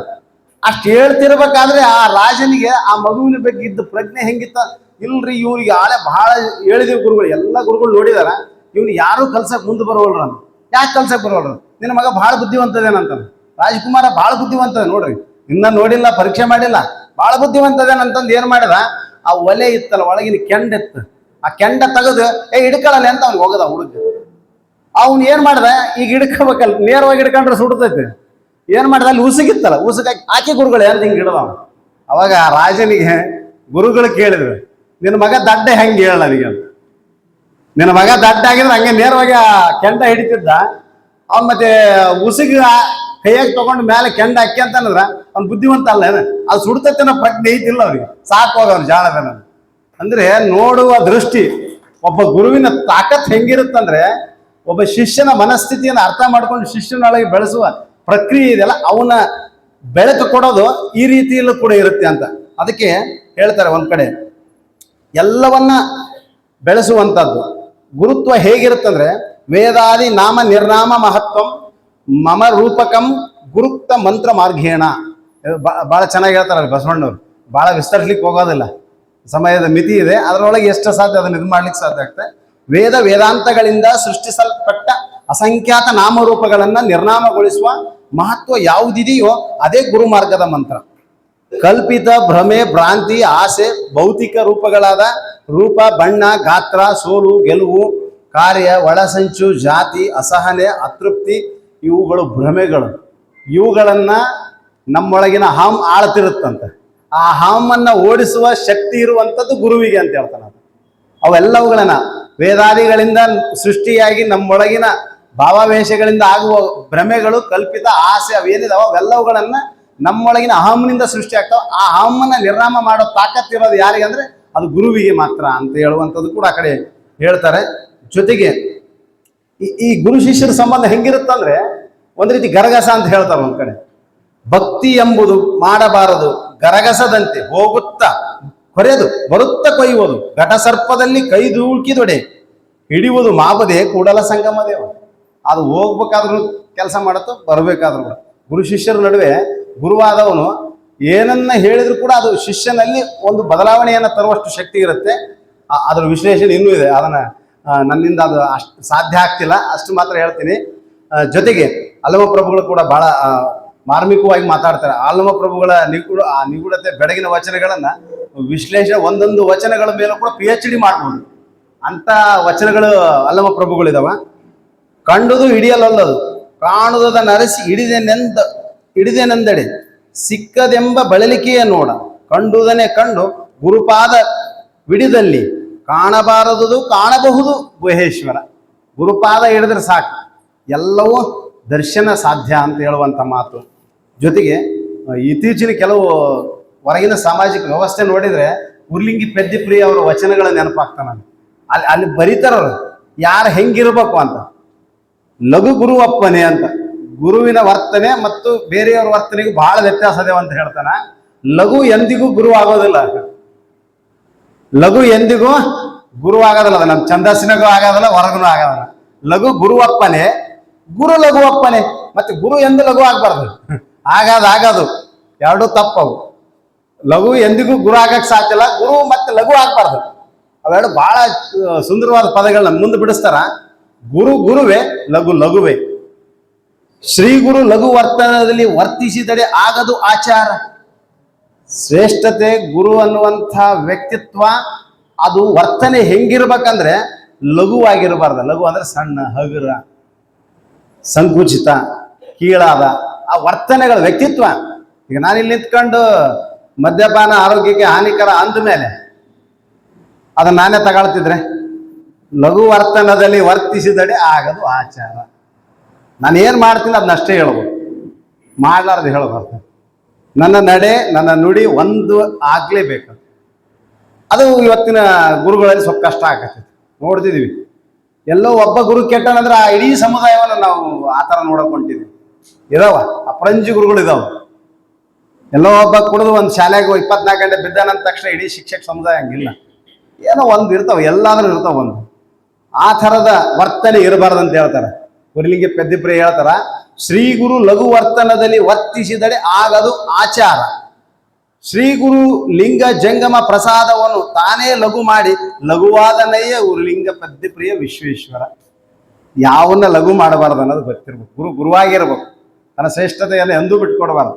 ಅಷ್ಟು ಹೇಳ್ತಿರ್ಬೇಕಾದ್ರೆ ಆ ರಾಜನಿಗೆ ಆ ಮಗುವಿನ ಬಗ್ಗೆ ಇದ್ದ ಪ್ರಜ್ಞೆ ಹೆಂಗಿತ್ತ, ಇಲ್ರಿ ಇವ್ರಿಗೆ ಆಳೆ ಬಹಳ ಹೇಳಿದೀವಿ ಗುರುಗಳು, ಎಲ್ಲ ಗುರುಗಳು ನೋಡಿದಾರ, ಇವ್ನು ಯಾರೂ ಕಲ್ಸಕ್ ಮುಂದೆ ಬರೋಲ್ರ ಅಂತ. ಯಾಕೆ ಕಲ್ಸಕ್ ಬರೋಲ್ರ? ನಿನ್ನ ಮಗ ಬಹಳ ಬುದ್ಧಿವಂತದೇನಂತ. ರಾಜ್ಕುಮಾರ ಬಹಳ ಬುದ್ಧಿವಂತದ ನೋಡ್ರಿ, ಇನ್ನ ನೋಡಿಲ್ಲ, ಪರೀಕ್ಷೆ ಮಾಡಿಲ್ಲ, ಬಹಳ ಬುದ್ಧಿವಂತದೇನಂತಂದು ಏನ್ ಮಾಡಿದ, ಆ ಒಲೆ ಇತ್ತಲ್ಲ ಒಳಗಿನ ಕೆಂಡ ಇತ್ತು, ಆ ಕೆಂಡ ತೆಗೆದು ಹಿಡ್ಕೊಳ್ಳಲ್ಲ ಅಂತ ಅವ್ನಿಗೆ ಹೋಗದ ಹುಡುಗ. ಅವ್ನು ಏನ್ ಮಾಡ್ದ, ಈಗ ಹಿಡ್ಕೋಬೇಕಲ್ಲ, ನೇರವಾಗಿ ಹಿಡ್ಕೊಂಡ್ರೆ ಸುಡ್ತೈತಿ. ಏನ್ ಮಾಡ್ದ, ಅಲ್ಲಿ ಉಸುಗಿತ್ತಲ್ಲ, ಉಸುಗ ಆಕೆ ಗುರುಗಳೇ ಅಂತ ಹಿಂಗೆ ಹಿಡ್ದವ. ಅವಾಗ ಆ ರಾಜನಿಗೆ ಗುರುಗಳು ಕೇಳಿದ್ರು, ನಿನ್ನ ಮಗ ದಡ್ಡ ಹೆಂಗೆ ಹೇಳ ನನಗೆ ಅಂತ. ನಿನ್ನ ಮಗ ದಡ್ಡ ಆಗಿದ್ರೆ ಹಂಗೆ ನೇರವಾಗಿ ಆ ಕೆಂಡ ಹಿಡಿತಿದ್ದ. ಅವ್ನು ಮತ್ತೆ ಉಸುಗಿ ಕೈಯಾಗಿ ತಗೊಂಡು ಮೇಲೆ ಕೆಂಡ ಹಾಕಿ ಅಂತ ಅನ್ನದ್ರ ಅವ್ನು ಬುದ್ಧಿವಂತ ಅಲ್ಲ, ಅದು ಸುಡ್ತೈತೆ ಅನ್ನೋ ಪ್ರಜ್ಞೆ ಐತಿಲ್ಲ ಅವ್ರಿಗೆ. ಸಾಕು ಹೋಗವ್ನು ಜಾಣದನ. ಅಂದ್ರೆ ನೋಡುವ ದೃಷ್ಟಿ, ಒಬ್ಬ ಗುರುವಿನ ತಾಕತ್ ಹೆಂಗಿರುತ್ತಂದ್ರೆ, ಒಬ್ಬ ಶಿಷ್ಯನ ಮನಸ್ಥಿತಿಯನ್ನು ಅರ್ಥ ಮಾಡ್ಕೊಂಡು ಶಿಷ್ಯನೊಳಗೆ ಬೆಳೆಸುವ ಪ್ರಕ್ರಿಯೆ ಇದೆಯಲ್ಲ, ಅವನ ಬೆಳಕು ಕೊಡೋದು ಈ ರೀತಿಯಲ್ಲೂ ಕೂಡ ಇರುತ್ತೆ ಅಂತ. ಅದಕ್ಕೆ ಹೇಳ್ತಾರೆ ಒಂದ್ ಕಡೆ, ಎಲ್ಲವನ್ನ ಬೆಳೆಸುವಂಥದ್ದು ಗುರುತ್ವ ಹೇಗಿರುತ್ತಂದ್ರೆ, ವೇದಾದಿ ನಾಮ ನಿರ್ನಾಮ ಮಹತ್ವಂ ಮಮ ರೂಪಕಂ ಗುರುಕ್ತ ಮಂತ್ರ ಮಾರ್ಗೇಣ. ಬಹಳ ಚೆನ್ನಾಗಿ ಹೇಳ್ತಾರಲ್ಲ ಬಸವಣ್ಣವ್ರು. ಬಹಳ ವಿಸ್ತರಿಸ್ಲಿಕ್ಕೆ ಹೋಗೋದಿಲ್ಲ, ಸಮಯದ ಮಿತಿ ಇದೆ, ಅದರೊಳಗೆ ಎಷ್ಟು ಸಾಧ್ಯ ಅದನ್ನು ಇದು ಮಾಡ್ಲಿಕ್ಕೆ ಸಾಧ್ಯ ಆಗ್ತದೆ. ವೇದಾಂತಗಳಿಂದ ಸೃಷ್ಟಿಸಲ್ಪಟ್ಟ ಅಸಂಖ್ಯಾತ ನಾಮರೂಪಗಳನ್ನ ನಿರ್ನಾಮಗೊಳಿಸುವ ಮಹತ್ವ ಯಾವುದಿದೆಯೋ ಅದೇ ಗುರು ಮಾರ್ಗದ ಮಂತ್ರ. ಕಲ್ಪಿತ ಭ್ರಮೆ, ಭ್ರಾಂತಿ, ಆಸೆ, ಭೌತಿಕ ರೂಪಗಳಾದ ರೂಪ, ಬಣ್ಣ, ಗಾತ್ರ, ಸೋಲು, ಗೆಲುವು, ಕಾರ್ಯ, ಒಳಸಂಚು, ಜಾತಿ, ಅಸಹನೆ, ಅತೃಪ್ತಿ, ಇವುಗಳು ಭ್ರಮೆಗಳು. ಇವುಗಳನ್ನ ನಮ್ಮೊಳಗಿನ ಹಾಮ್ ಆಳ್ತಿರುತ್ತಂತೆ. ಆ ಹಾಮನ್ನ ಓಡಿಸುವ ಶಕ್ತಿ ಇರುವಂಥದ್ದು ಗುರುವಿಗೆ ಅಂತ ಹೇಳ್ತಾನೆ. ಅವೆಲ್ಲವುಗಳನ್ನ ವೇದಾದಿಗಳಿಂದ ಸೃಷ್ಟಿಯಾಗಿ ನಮ್ಮೊಳಗಿನ ಭಾವಾವೇಶಗಳಿಂದ ಆಗುವ ಭ್ರಮೆಗಳು, ಕಲ್ಪಿತ ಆಸೆ ಅವೇನಿದಾವ ಅವೆಲ್ಲವುಗಳನ್ನ ನಮ್ಮೊಳಗಿನ ಅಹಂನಿಂದ ಸೃಷ್ಟಿ ಆಗ್ತಾವ. ಆ ಅಹಮ್ಮನ್ನ ನಿರ್ನಾಮ ಮಾಡೋ ತಾಕತ್ತಿರೋದು ಯಾರಿಗೆ ಅಂದ್ರೆ ಅದು ಗುರುವಿಗೆ ಮಾತ್ರ ಅಂತ ಹೇಳುವಂಥದ್ದು ಕೂಡ ಆ ಕಡೆ ಹೇಳ್ತಾರೆ. ಜೊತೆಗೆ ಈ ಗುರು ಶಿಷ್ಯರ ಸಂಬಂಧ ಹೆಂಗಿರುತ್ತಂದ್ರೆ, ಒಂದ್ ರೀತಿ ಗರಗಸ ಅಂತ ಹೇಳ್ತಾರೆ ಒಂದ್ ಕಡೆ. ಭಕ್ತಿ ಎಂಬುದು ಮಾಡಬಾರದು ಗರಗಸದಂತೆ, ಹೋಗುತ್ತಾ ಕೊರೆದು ಬರುತ್ತ ಕೊಯ್ಯುವುದು, ಘಟಸರ್ಪದಲ್ಲಿ ಕೈ ದೂಳ್ಕಿದೊಡೆ ಹಿಡಿಯುವುದು ಮಾಪದೆ ಕೂಡಲ ಸಂಗಮ ದೇವ. ಅದು ಹೋಗ್ಬೇಕಾದ್ರೂ ಕೆಲಸ ಮಾಡುತ್ತೋ, ಬರಬೇಕಾದ್ರೂ. ಗುರು ಶಿಷ್ಯರ ನಡುವೆ ಗುರುವಾದವನು ಏನನ್ನ ಹೇಳಿದ್ರು ಕೂಡ ಅದು ಶಿಷ್ಯನಲ್ಲಿ ಒಂದು ಬದಲಾವಣೆಯನ್ನು ತರುವಷ್ಟು ಶಕ್ತಿ ಇರುತ್ತೆ. ಅದರ ವಿಶ್ಲೇಷಣೆ ಇನ್ನೂ ಇದೆ, ಅದನ್ನ ನನ್ನಿಂದ ಅದು ಅಷ್ಟು ಸಾಧ್ಯ ಆಗ್ತಿಲ್ಲ, ಅಷ್ಟು ಮಾತ್ರ ಹೇಳ್ತೀನಿ. ಜೊತೆಗೆ ಅಲ್ಲಮ ಪ್ರಭುಗಳು ಕೂಡ ಬಹಳ ಮಾರ್ಮಿಕವಾಗಿ ಮಾತಾಡ್ತಾರೆ. ಆಲಮ ಪ್ರಭುಗಳ ನಿಗೂಢತೆ ಬೆಳಗಿನ ವಚನಗಳನ್ನ ವಿಶ್ಲೇಷಣೆ, ಒಂದೊಂದು ವಚನಗಳ ಮೇಲೂ ಕೂಡ PhD ಮಾಡ್ಬೋದು ಅಂತ ವಚನಗಳು ಅಲ್ಲಮ ಪ್ರಭುಗಳಿದಾವ. ಕಂಡುದು ಹಿಡಿಯಲಲ್ಲದು, ಕಾಣುವುದ ನರಸಿ ಹಿಡಿದೆನೆಂದಡೆ, ಸಿಕ್ಕದೆಂಬ ಬಳಲಿಕೆಯ ನೋಡ, ಕಂಡುದನೆ ಕಂಡು ಗುರುಪಾದ ವಿಡಿದಲ್ಲಿ, ಕಾಣಬಾರದುದು ಕಾಣಬಹುದು ಗುಹೇಶ್ವರ. ಗುರುಪಾದ ಹಿಡಿದ್ರೆ ಸಾಕು, ಎಲ್ಲವೂ ದರ್ಶನ ಸಾಧ್ಯ ಅಂತ ಹೇಳುವಂಥ ಮಾತು. ಜೊತೆಗೆ ಇತ್ತೀಚಿನ ಕೆಲವು ಹೊರಗಿನ ಸಾಮಾಜಿಕ ವ್ಯವಸ್ಥೆ ನೋಡಿದ್ರೆ ಉರ್ಲಿಂಗಿ ಪೆದ್ದಿಪ್ರಿಯ ಅವರ ವಚನಗಳ ನೆನಪಾಗ್ತಾನೆ. ಅಲ್ಲಿ ಬರೀತಾರವ್ರು ಯಾರು ಹೆಂಗಿರ್ಬೇಕು ಅಂತ. ಲಘು ಗುರುವಪ್ಪನೆ ಅಂತ, ಗುರುವಿನ ವರ್ತನೆ ಮತ್ತು ಬೇರೆಯವರ ವರ್ತನೆಗೂ ಬಹಳ ವ್ಯತ್ಯಾಸ ಅದೇವ ಅಂತ ಹೇಳ್ತಾನ. ಲಘು ಎಂದಿಗೂ ಗುರು ಆಗೋದಿಲ್ಲ. ಲಘು ಎಂದಿಗೂ ಗುರು ಆಗೋದಿಲ್ಲ. ಅದು ನಮ್ಮ ಛಂದಸ್ಸಿನಾಗೂ ಆಗೋದಿಲ್ಲ, ಹೊರಗೂ ಆಗೋದಿಲ್ಲ. ಲಘು ಗುರುವಪ್ಪನೆ, ಗುರು ಲಘುವಪ್ಪನೆ. ಮತ್ತೆ ಗುರು ಎಂದು ಲಘು ಆಗ್ಬಾರ್ದು, ಆಗದು ಎರಡೂ ತಪ್ಪವು. ಲಘು ಎಂದಿಗೂ ಗುರು ಆಗಕ್ಕೆ ಸಾಧ್ಯ ಇಲ್ಲ, ಗುರು ಮತ್ತೆ ಲಘು ಆಗ್ಬಾರ್ದು. ಅವೆರಡು ಬಹಳ ಸುಂದರವಾದ ಪದಗಳನ್ನ ಮುಂದೆ ಬಿಡಿಸ್ತಾರ. ಗುರು ಗುರುವೇ, ಲಘು ಲಘುವೇ. ಶ್ರೀ ಗುರು ಲಘು ವರ್ತನದಲ್ಲಿ ವರ್ತಿಸಿದಡೆ ಆಗದು ಆಚಾರ. ಶ್ರೇಷ್ಠತೆ ಗುರು ಅನ್ನುವಂಥ ವ್ಯಕ್ತಿತ್ವ, ಅದು ವರ್ತನೆ ಹೆಂಗಿರ್ಬೇಕಂದ್ರೆ ಲಘುವಾಗಿರಬಾರ್ದು. ಲಘು ಅಂದ್ರೆ ಸಣ್ಣ, ಹಗುರ, ಸಂಕುಚಿತ, ಕೀಳಾದ ಆ ವರ್ತನೆಗಳ ವ್ಯಕ್ತಿತ್ವ. ಈಗ ನಾನಿಲ್ಲಿ ನಿಂತ್ಕೊಂಡು ಮದ್ಯಪಾನ ಆರೋಗ್ಯಕ್ಕೆ ಹಾನಿಕರ ಅಂದ ಮೇಲೆ ಅದನ್ನ ನಾನೇ ತಗೊಳ್ತಿದ್ರೆ, ಲಘು ವರ್ತನದಲ್ಲಿ ವರ್ತಿಸಿದಡೆ ಆಗದು ಆಚಾರ. ನಾನು ಏನು ಮಾಡ್ತೀನಿ ಅದನ್ನಷ್ಟೇ ಹೇಳ್ಬೋದು, ಮಾಡಲಾರ್ದು ಹೇಳಬಾರ್ದು. ನನ್ನ ನಡೆ, ನನ್ನ ನುಡಿ ಒಂದು ಆಗ್ಲೇಬೇಕು. ಅದು ಇವತ್ತಿನ ಗುರುಗಳಲ್ಲಿ ಸ್ವಲ್ಪ ಕಷ್ಟ ಆಗತ್ತೆ, ನೋಡ್ತಿದೀವಿ. ಎಲ್ಲೋ ಒಬ್ಬ ಗುರು ಕೆಟ್ಟನಂದ್ರೆ ಆ ಇಡೀ ಸಮುದಾಯವನ್ನು ನಾವು ಆ ಥರ ನೋಡಕ್ ಹೊಂಟಿದ್ವಿ. ಇದಾವ ಅಪರಂಜಿ ಗುರುಗಳು ಇದಾವ. ಎಲ್ಲೋ ಒಬ್ಬ ಕುಡಿದು ಒಂದು ಶಾಲೆಗೆ 24 ಗಂಟೆ ಬಿದ್ದಾನಂದ ತಕ್ಷಣ ಇಡೀ ಶಿಕ್ಷಕ ಸಮುದಾಯ ಹಂಗಿಲ್ಲ. ಏನೋ ಒಂದು ಇರ್ತಾವ, ಎಲ್ಲಾದ್ರೂ ಇರ್ತಾವ ಒಂದು. ಆ ಥರದ ವರ್ತನೆ ಇರಬಾರ್ದು ಅಂತ ಹೇಳ್ತಾರೆ. ಗುರುಲಿಂಗ ಪೆದ್ದಿಪ್ರಿಯ ಹೇಳ್ತಾರ, ಶ್ರೀ ಗುರು ಲಘು ವರ್ತನದಲ್ಲಿ ವರ್ತಿಸಿದಡೆ ಆಗದು ಆಚಾರ. ಶ್ರೀ ಗುರು ಲಿಂಗ ಜಂಗಮ ಪ್ರಸಾದವನ್ನು ತಾನೇ ಲಘು ಮಾಡಿ ಲಘುವಾದನೆಯೇ ಗುರುಲಿಂಗ ಪದ್ಯಪ್ರಿಯ ವಿಶ್ವೇಶ್ವರ. ಯಾವನ್ನ ಲಘು ಮಾಡಬಾರ್ದು ಅನ್ನೋದು ಗೊತ್ತಿರ್ಬೇಕು. ಗುರುವಾಗಿರ್ಬೇಕು. ತನ್ನ ಶ್ರೇಷ್ಠತೆಯನ್ನು ಎಂದೂ ಬಿಟ್ಕೊಡ್ಬಾರ್ದು,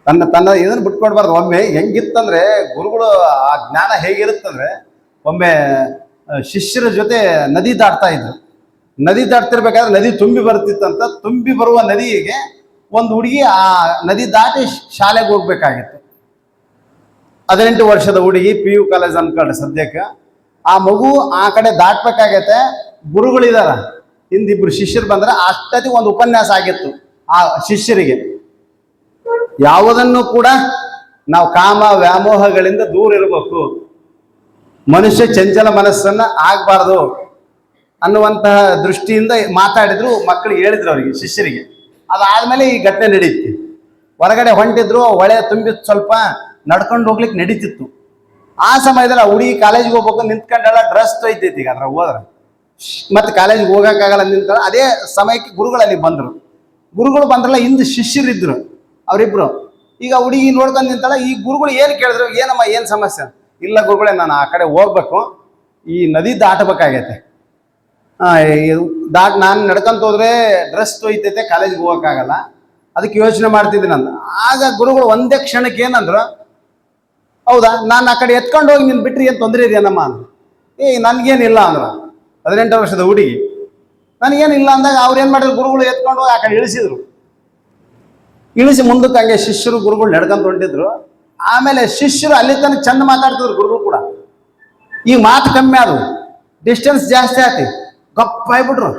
ತನ್ನ ಇದನ್ನು ಬಿಟ್ಕೊಡ್ಬಾರ್ದು. ಒಮ್ಮೆ ಹೆಂಗಿತ್ತಂದ್ರೆ ಗುರುಗಳು ಆ ಜ್ಞಾನ ಹೇಗಿರುತ್ತಂದ್ರೆ, ಒಮ್ಮೆ ಶಿಷ್ಯರ ಜೊತೆ ನದಿ ದಾಟ್ತಾ ಇದ್ರು. ನದಿ ದಾಟ್ತಿರ್ಬೇಕಾದ್ರೆ ನದಿ ತುಂಬಿ ಬರ್ತಿತ್ತಂತ. ತುಂಬಿ ಬರುವ ನದಿಗೆ ಒಂದು ಹುಡುಗಿ ಆ ನದಿ ದಾಟಿ ಶಾಲೆಗೆ ಹೋಗ್ಬೇಕಾಗಿತ್ತು. 18 ವರ್ಷದ ಹುಡುಗಿ, PU ಕಾಲೇಜ್ ಅನ್ಕೊಂಡ್ರೆ ಸದ್ಯಕ್ಕೆ. ಆ ಮಗು ಆ ಕಡೆ ದಾಟ್ಬೇಕಾಗೈತೆ. ಗುರುಗಳಿದಾರ, ಹಿಂದಿಬ್ರು ಶಿಷ್ಯರು ಬಂದ್ರೆ ಅಷ್ಟದಿ ಒಂದು ಉಪನ್ಯಾಸ ಆಗಿತ್ತು ಆ ಶಿಷ್ಯರಿಗೆ. ಯಾವುದನ್ನು ಕೂಡ ನಾವು ಕಾಮ ವ್ಯಾಮೋಹಗಳಿಂದ ದೂರ ಇರಬೇಕು, ಮನುಷ್ಯ ಚಂಚಲ ಮನಸ್ಸನ್ನ ಆಗ್ಬಾರ್ದು ಅನ್ನುವಂತಹ ದೃಷ್ಟಿಯಿಂದ ಮಾತಾಡಿದ್ರು. ಮಕ್ಕಳಿಗೆ ಹೇಳಿದ್ರು, ಅವರಿಗೆ ಶಿಷ್ಯರಿಗೆ. ಅದಾದ್ಮೇಲೆ ಈ ಘಟನೆ ನಡೀತಿ. ಹೊರಗಡೆ ಹೊಂಟಿದ್ರು, ಹೊಳೆ ತುಂಬಿ ಸ್ವಲ್ಪ ನಡ್ಕೊಂಡು ಹೋಗ್ಲಿಕ್ಕೆ ನಡೀತಿತ್ತು. ಆ ಸಮಯದಲ್ಲಿ ಆ ಹುಡುಗಿ ಕಾಲೇಜಿಗೆ ಹೋಗ್ಬೇಕು, ನಿಂತ್ಕೊಂಡೆಲ್ಲ ಡ್ರೆಸ್ ತೊಯ್ತೈತಿ. ಈಗ ಅದ್ರ ಹೋದ್ರೆ ಮತ್ತೆ ಕಾಲೇಜಿಗೆ ಹೋಗಕ್ಕಾಗಲ್ಲ ನಿಂತಾಳ. ಅದೇ ಸಮಯಕ್ಕೆ ಗುರುಗಳಲ್ಲಿ ಬಂದ್ರು. ಗುರುಗಳು ಬಂದ್ರಲ್ಲ, ಹಿಂದೆ ಶಿಷ್ಯರಿದ್ರು ಅವರಿಬ್ರು. ಈಗ ಹುಡುಗಿ ನೋಡ್ಕೊಂಡು ನಿಂತಾಳ. ಈ ಗುರುಗಳು ಏನು ಕೇಳಿದ್ರು, ಏನಮ್ಮ ಏನು ಸಮಸ್ಯೆ? ಇಲ್ಲ ಗುರುಗಳೇ, ನಾನು ಆ ಕಡೆ ಹೋಗ್ಬೇಕು, ಈ ನದಿ ದಾಟಬೇಕಾಗೈತೆ. ನಾನು ನಡ್ಕೊಂತ ಹೋದ್ರೆ ಡ್ರೆಸ್ ತೊಯ್ತೈತೆ, ಕಾಲೇಜಿಗೆ ಹೋಗಕ್ಕಾಗಲ್ಲ, ಅದಕ್ಕೆ ಯೋಚನೆ ಮಾಡ್ತಿದ್ದೀನಿ ಅಂತ. ಆಗ ಗುರುಗಳು ಒಂದೇ ಕ್ಷಣಕ್ಕೆ ಏನಂದ್ರು, ಹೌದಾ, ನಾನು ಆ ಕಡೆ ಎತ್ಕೊಂಡು ಹೋಗಿ ನಿನ್ ಬಿಟ್ರಿ ಏನು ತೊಂದರೆ ಇದೆಯನ್ನಮ್ಮ ಅಂದ್ರು. ನನ್ಗೇನಿಲ್ಲ ಅಂದ್ರು. 18 ವರ್ಷದ ಹುಡುಗಿ ನನಗೇನಿಲ್ಲ ಅಂದಾಗ ಅವ್ರು ಏನು ಮಾಡಿದ್ರು, ಗುರುಗಳು ಎತ್ಕೊಂಡು ಹೋಗಿ ಆ ಕಡೆ ಇಳಿಸಿದ್ರು. ಇಳಿಸಿ ಮುಂದಕ್ಕೆ ಹಂಗೆ ಶಿಷ್ಯರು ಗುರುಗಳು ನಡ್ಕೊಂತ ಹೊಂಟಿದ್ರು. ಆಮೇಲೆ ಶಿಷ್ಯರು ಅಲ್ಲಿ ತನಕ ಚಂದ ಮಾತಾಡ್ತಿದ್ರು, ಗುರುಗಳು ಕೂಡ. ಈ ಮಾತು ಕಮ್ಮಿ ಆದವು, ಡಿಸ್ಟೆನ್ಸ್ ಜಾಸ್ತಿ ಆಯ್ತು, ಗಪ್ಪ ಆಗ್ಬಿಟ್ರು.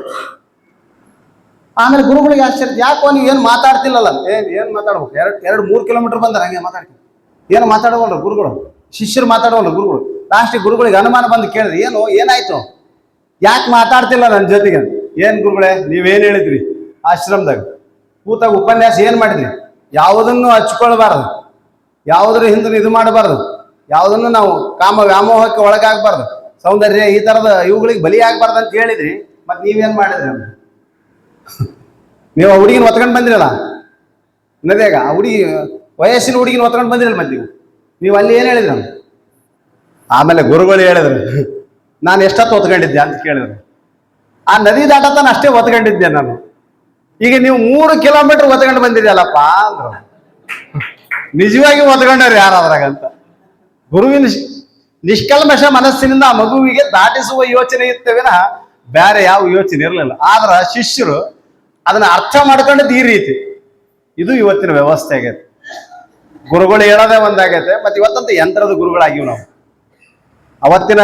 ಆಮೇಲೆ ಗುರುಗಳಿಗೆ ಆಶ್ಚರ್ಯ, ಯಾಕೋ ನೀವು ಏನು ಮಾತಾಡ್ತಿಲ್ಲಲ್ಲ? ಏನು ಮಾತಾಡ್ಬೇಕು? 2-3 ಕಿಲೋಮೀಟರ್ ಬಂದಾರೆ, ಹಂಗೆ ಮಾತಾಡ್ತೀವಿ. ಏನು ಮಾತಾಡವಲ್ರು ಗುರುಗಳು, ಶಿಷ್ಯರು ಮಾತಾಡವಲ್ರು ಗುರುಗಳು. ಲಾಸ್ಟಿಗೆ ಗುರುಗಳಿಗೆ ಅನುಮಾನ ಬಂದು ಕೇಳಿದ್ರಿ, ಏನಾಯ್ತು, ಯಾಕೆ ಮಾತಾಡ್ತಿಲ್ಲ ನನ್ನ ಜೊತೆಗೆ? ಏನು ಗುರುಗಳೇ, ನೀವೇನು ಹೇಳಿದ್ರಿ ಆಶ್ರಮದಾಗ ಕೂತಾಗ ಉಪನ್ಯಾಸ ಏನು ಮಾಡಿದ್ರಿ? ಯಾವುದನ್ನು ಹಚ್ಕೊಳ್ಬಾರ್ದು, ಯಾವುದ್ರ ಹಿಂದೆ ಇದು ಮಾಡಬಾರ್ದು, ಯಾವುದನ್ನು ನಾವು ಕಾಮ ವ್ಯಾಮೋಹಕ್ಕೆ ಒಳಗಾಗಬಾರ್ದು, ಸೌಂದರ್ಯ ಈ ಥರದ ಇವುಗಳಿಗೆ ಬಲಿ ಆಗ್ಬಾರ್ದು ಅಂತ ಹೇಳಿದ್ರಿ. ಮತ್ತೆ ನೀವೇನು ಮಾಡಿದ್ರಿ? ನೀವು ಆ ಹುಡುಗಿನ ಒತ್ಕೊಂಡು ಬಂದಿರಲ್ಲ ನದಿಯಾಗ, ಆ ಹುಡುಗಿ ವಯಸ್ಸಿನ ಹುಡುಗಿನ ಒತ್ಕೊಂಡು ಬಂದಿರಲ್ಲ. ಮತ್ತೆ ನೀವು ಅಲ್ಲಿ ಏನು ಹೇಳಿದ್ರಿ? ಆಮೇಲೆ ಗುರುಗಳು ಹೇಳಿದ್ರು, ನಾನು ಎಷ್ಟೊತ್ತು ಒತ್ಕೊಂಡಿದ್ದೆ ಅಂತ ಕೇಳಿದ್ರು. ಆ ನದಿ ದಾಟತಾನ ಅಷ್ಟೇ ಒತ್ಕೊಂಡಿದ್ದೆ ನಾನು. ಈಗ ನೀವು 3 ಕಿಲೋಮೀಟರ್ ಒತ್ಕೊಂಡು ಬಂದಿದ್ಯಲ್ಲಪ್ಪ ಅಂದ್ರು. ನಿಜವಾಗಿ ಒತ್ಕೊಂಡ್ರಿ ಯಾರಾದ್ರಾಗಂತ. ಗುರುವಿನ ನಿಷ್ಕಲ್ಮಶ ಮನಸ್ಸಿನಿಂದ ಆ ಮಗುವಿಗೆ ದಾಟಿಸುವ ಯೋಚನೆ ಇತ್ತವೇನ ಬೇರೆ ಯಾವ ಯೋಚನೆ ಇರಲಿಲ್ಲ. ಆದ್ರ ಶಿಷ್ಯರು ಅದನ್ನ ಅರ್ಥ ಮಾಡ್ಕೊಂಡದ್ದು ಈ ರೀತಿ. ಇದು ಇವತ್ತಿನ ವ್ಯವಸ್ಥೆ ಆಗೈತೆ. ಗುರುಗಳು ಹೇಳೋದೇ ಒಂದಾಗೈತೆ. ಮತ್ತೆ ಇವತ್ತಂತೂ ಯಂತ್ರದ ಗುರುಗಳಾಗಿವು ನಾವು. ಅವತ್ತಿನ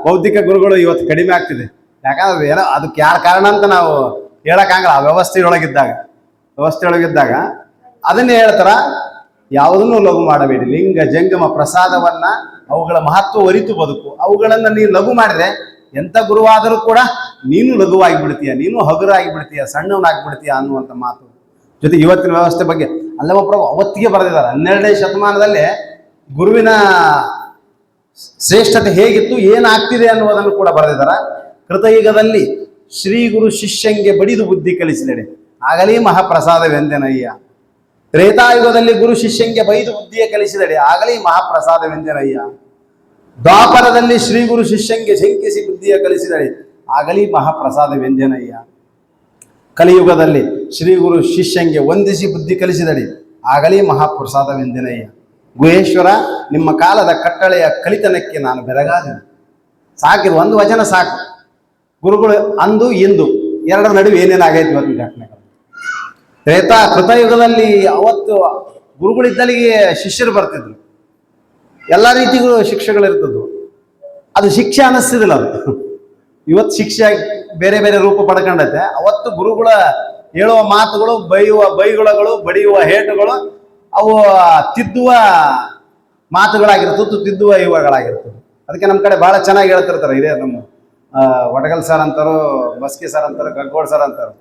ಬೌದ್ಧಿಕ ಗುರುಗಳು ಇವತ್ತು ಕಡಿಮೆ ಆಗ್ತಿದೆ. ಯಾಕಂದ್ರೆ ಏನೋ ಅದಕ್ಕೆ ಯಾರ ಕಾರಣ ಅಂತ ನಾವು ಹೇಳಕ್ಕಾಗಲ್ಲ. ಆ ವ್ಯವಸ್ಥೆಯೊಳಗಿದ್ದಾಗ ಅದನ್ನೇ ಹೇಳ್ತಾರ, ಯಾವುದನ್ನು ಲಘು ಮಾಡಬೇಡಿ. ಲಿಂಗ ಜಂಗಮ ಪ್ರಸಾದವನ್ನ, ಅವುಗಳ ಮಹತ್ವ ಅರಿತು ಬದುಕು. ಅವುಗಳನ್ನ ನೀವು ಲಘು ಮಾಡಿದ್ರೆ ಎಂಥ ಗುರುವಾದರೂ ಕೂಡ ನೀನು ಲಘುವಾಗಿ ಬಿಡ್ತೀಯ, ನೀನು ಹಗುರಾಗಿ ಬಿಡ್ತೀಯ, ಸಣ್ಣವನಾಗಿ ಬಿಡ್ತೀಯ ಅನ್ನುವಂಥ ಮಾತು. ಜೊತೆಗೆ ಇವತ್ತಿನ ವ್ಯವಸ್ಥೆ ಬಗ್ಗೆ ಅಲ್ಲಮ ಪ್ರಭು ಅವತ್ತಿಗೆ ಬರೆದಿದ್ದಾರೆ. 12ನೇ ಶತಮಾನದಲ್ಲೇ ಗುರುವಿನ ಶ್ರೇಷ್ಠತೆ ಹೇಗಿತ್ತು, ಏನಾಗ್ತಿದೆ ಅನ್ನುವುದನ್ನು ಕೂಡ ಬರೆದಿದ್ದಾರೆ. ಕೃತಯುಗದಲ್ಲಿ ಶ್ರೀ ಗುರು ಶಿಷ್ಯಂಗೆ ಬಡಿದು ಬುದ್ಧಿ ಕಲಿಸಿದಡೆ ಆಗಲೇ ಮಹಾಪ್ರಸಾದವೆಂದೆನಯ್ಯ. ತ್ರೇತಾಯುಗದಲ್ಲಿ ಗುರು ಶಿಷ್ಯಂಗೆ ಬೈದು ಬುದ್ಧಿಯ ಕಲಿಸಿದಡೆ ಆಗಲೇ ಮಹಾಪ್ರಸಾದವೆಂದೆನಯ್ಯ. ದ್ವಾಪರದಲ್ಲಿ ಶ್ರೀ ಗುರು ಶಿಷ್ಯಂಗೆ ಶಂಕಿಸಿ ಬುದ್ಧಿಯ ಕಲಿಸಿದಡೆ ಆಗಲೇ ಮಹಾಪ್ರಸಾದವೆಂದೆನಯ್ಯ. ಕಲಿಯುಗದಲ್ಲಿ ಶ್ರೀ ಗುರು ಶಿಷ್ಯಂಗೆ ವಂದಿಸಿ ಬುದ್ಧಿ ಕಲಿಸಿದಡೆ ಆಗಲೇ ಮಹಾಪ್ರಸಾದವೆಂದೆನಯ್ಯ. ಗುಹೇಶ್ವರ, ನಿಮ್ಮ ಕಾಲದ ಕಟ್ಟಳೆಯ ಕಲಿತನಕ್ಕೆ ನಾನು ಬೆರಗಾದೆನು. ಸಾಕಿದು ಒಂದು ವಚನ ಸಾಕು. ಗುರುಗಳು ಅಂದು ಇಂದು ಎರಡರ ನಡುವೆ ಏನೇನಾಗೈತಿ ಇವತ್ತಿನ ಘಟನೆಗಳು. ಕೃತಯುಗದಲ್ಲಿ ಅವತ್ತು ಗುರುಗಳಿದ್ದಲ್ಲಿಗೆ ಶಿಷ್ಯರು ಬರ್ತಿದ್ರು, ಎಲ್ಲ ರೀತಿಗಳು ಶಿಕ್ಷೆಗಳಿರ್ತದ್ದು. ಅದು ಶಿಕ್ಷೆ ಅನ್ನಿಸ್ತಿದಿಲ್ಲ. ಅದು ಇವತ್ತು ಶಿಕ್ಷೆ ಬೇರೆ ಬೇರೆ ರೂಪ ಪಡ್ಕೊಂಡೈತೆ. ಅವತ್ತು ಗುರುಗಳ ಹೇಳುವ ಮಾತುಗಳು, ಬೈಯುವ ಬೈಗುಳಗಳು, ಬಡಿಯುವ ಹೇಟುಗಳು, ಅವು ತಿದ್ದುವ ಮಾತುಗಳಾಗಿರ್ತದ್ದು, ತಿದ್ದುವ ಯುವಗಳಾಗಿರ್ತದೆ. ಅದಕ್ಕೆ ನಮ್ಮ ಕಡೆ ಭಾಳ ಚೆನ್ನಾಗಿ ಹೇಳ್ತಿರ್ತಾರೆ. ಇದೇ ನಮ್ಮ ವಡಗಲ್ ಸರ್ ಅಂತಾರೋ, ಬಸ್ಕಿ ಸರ್ ಅಂತಾರೋ, ಗಗ್ಗೋಡ್ ಸರ್ ಅಂತಾರೋ,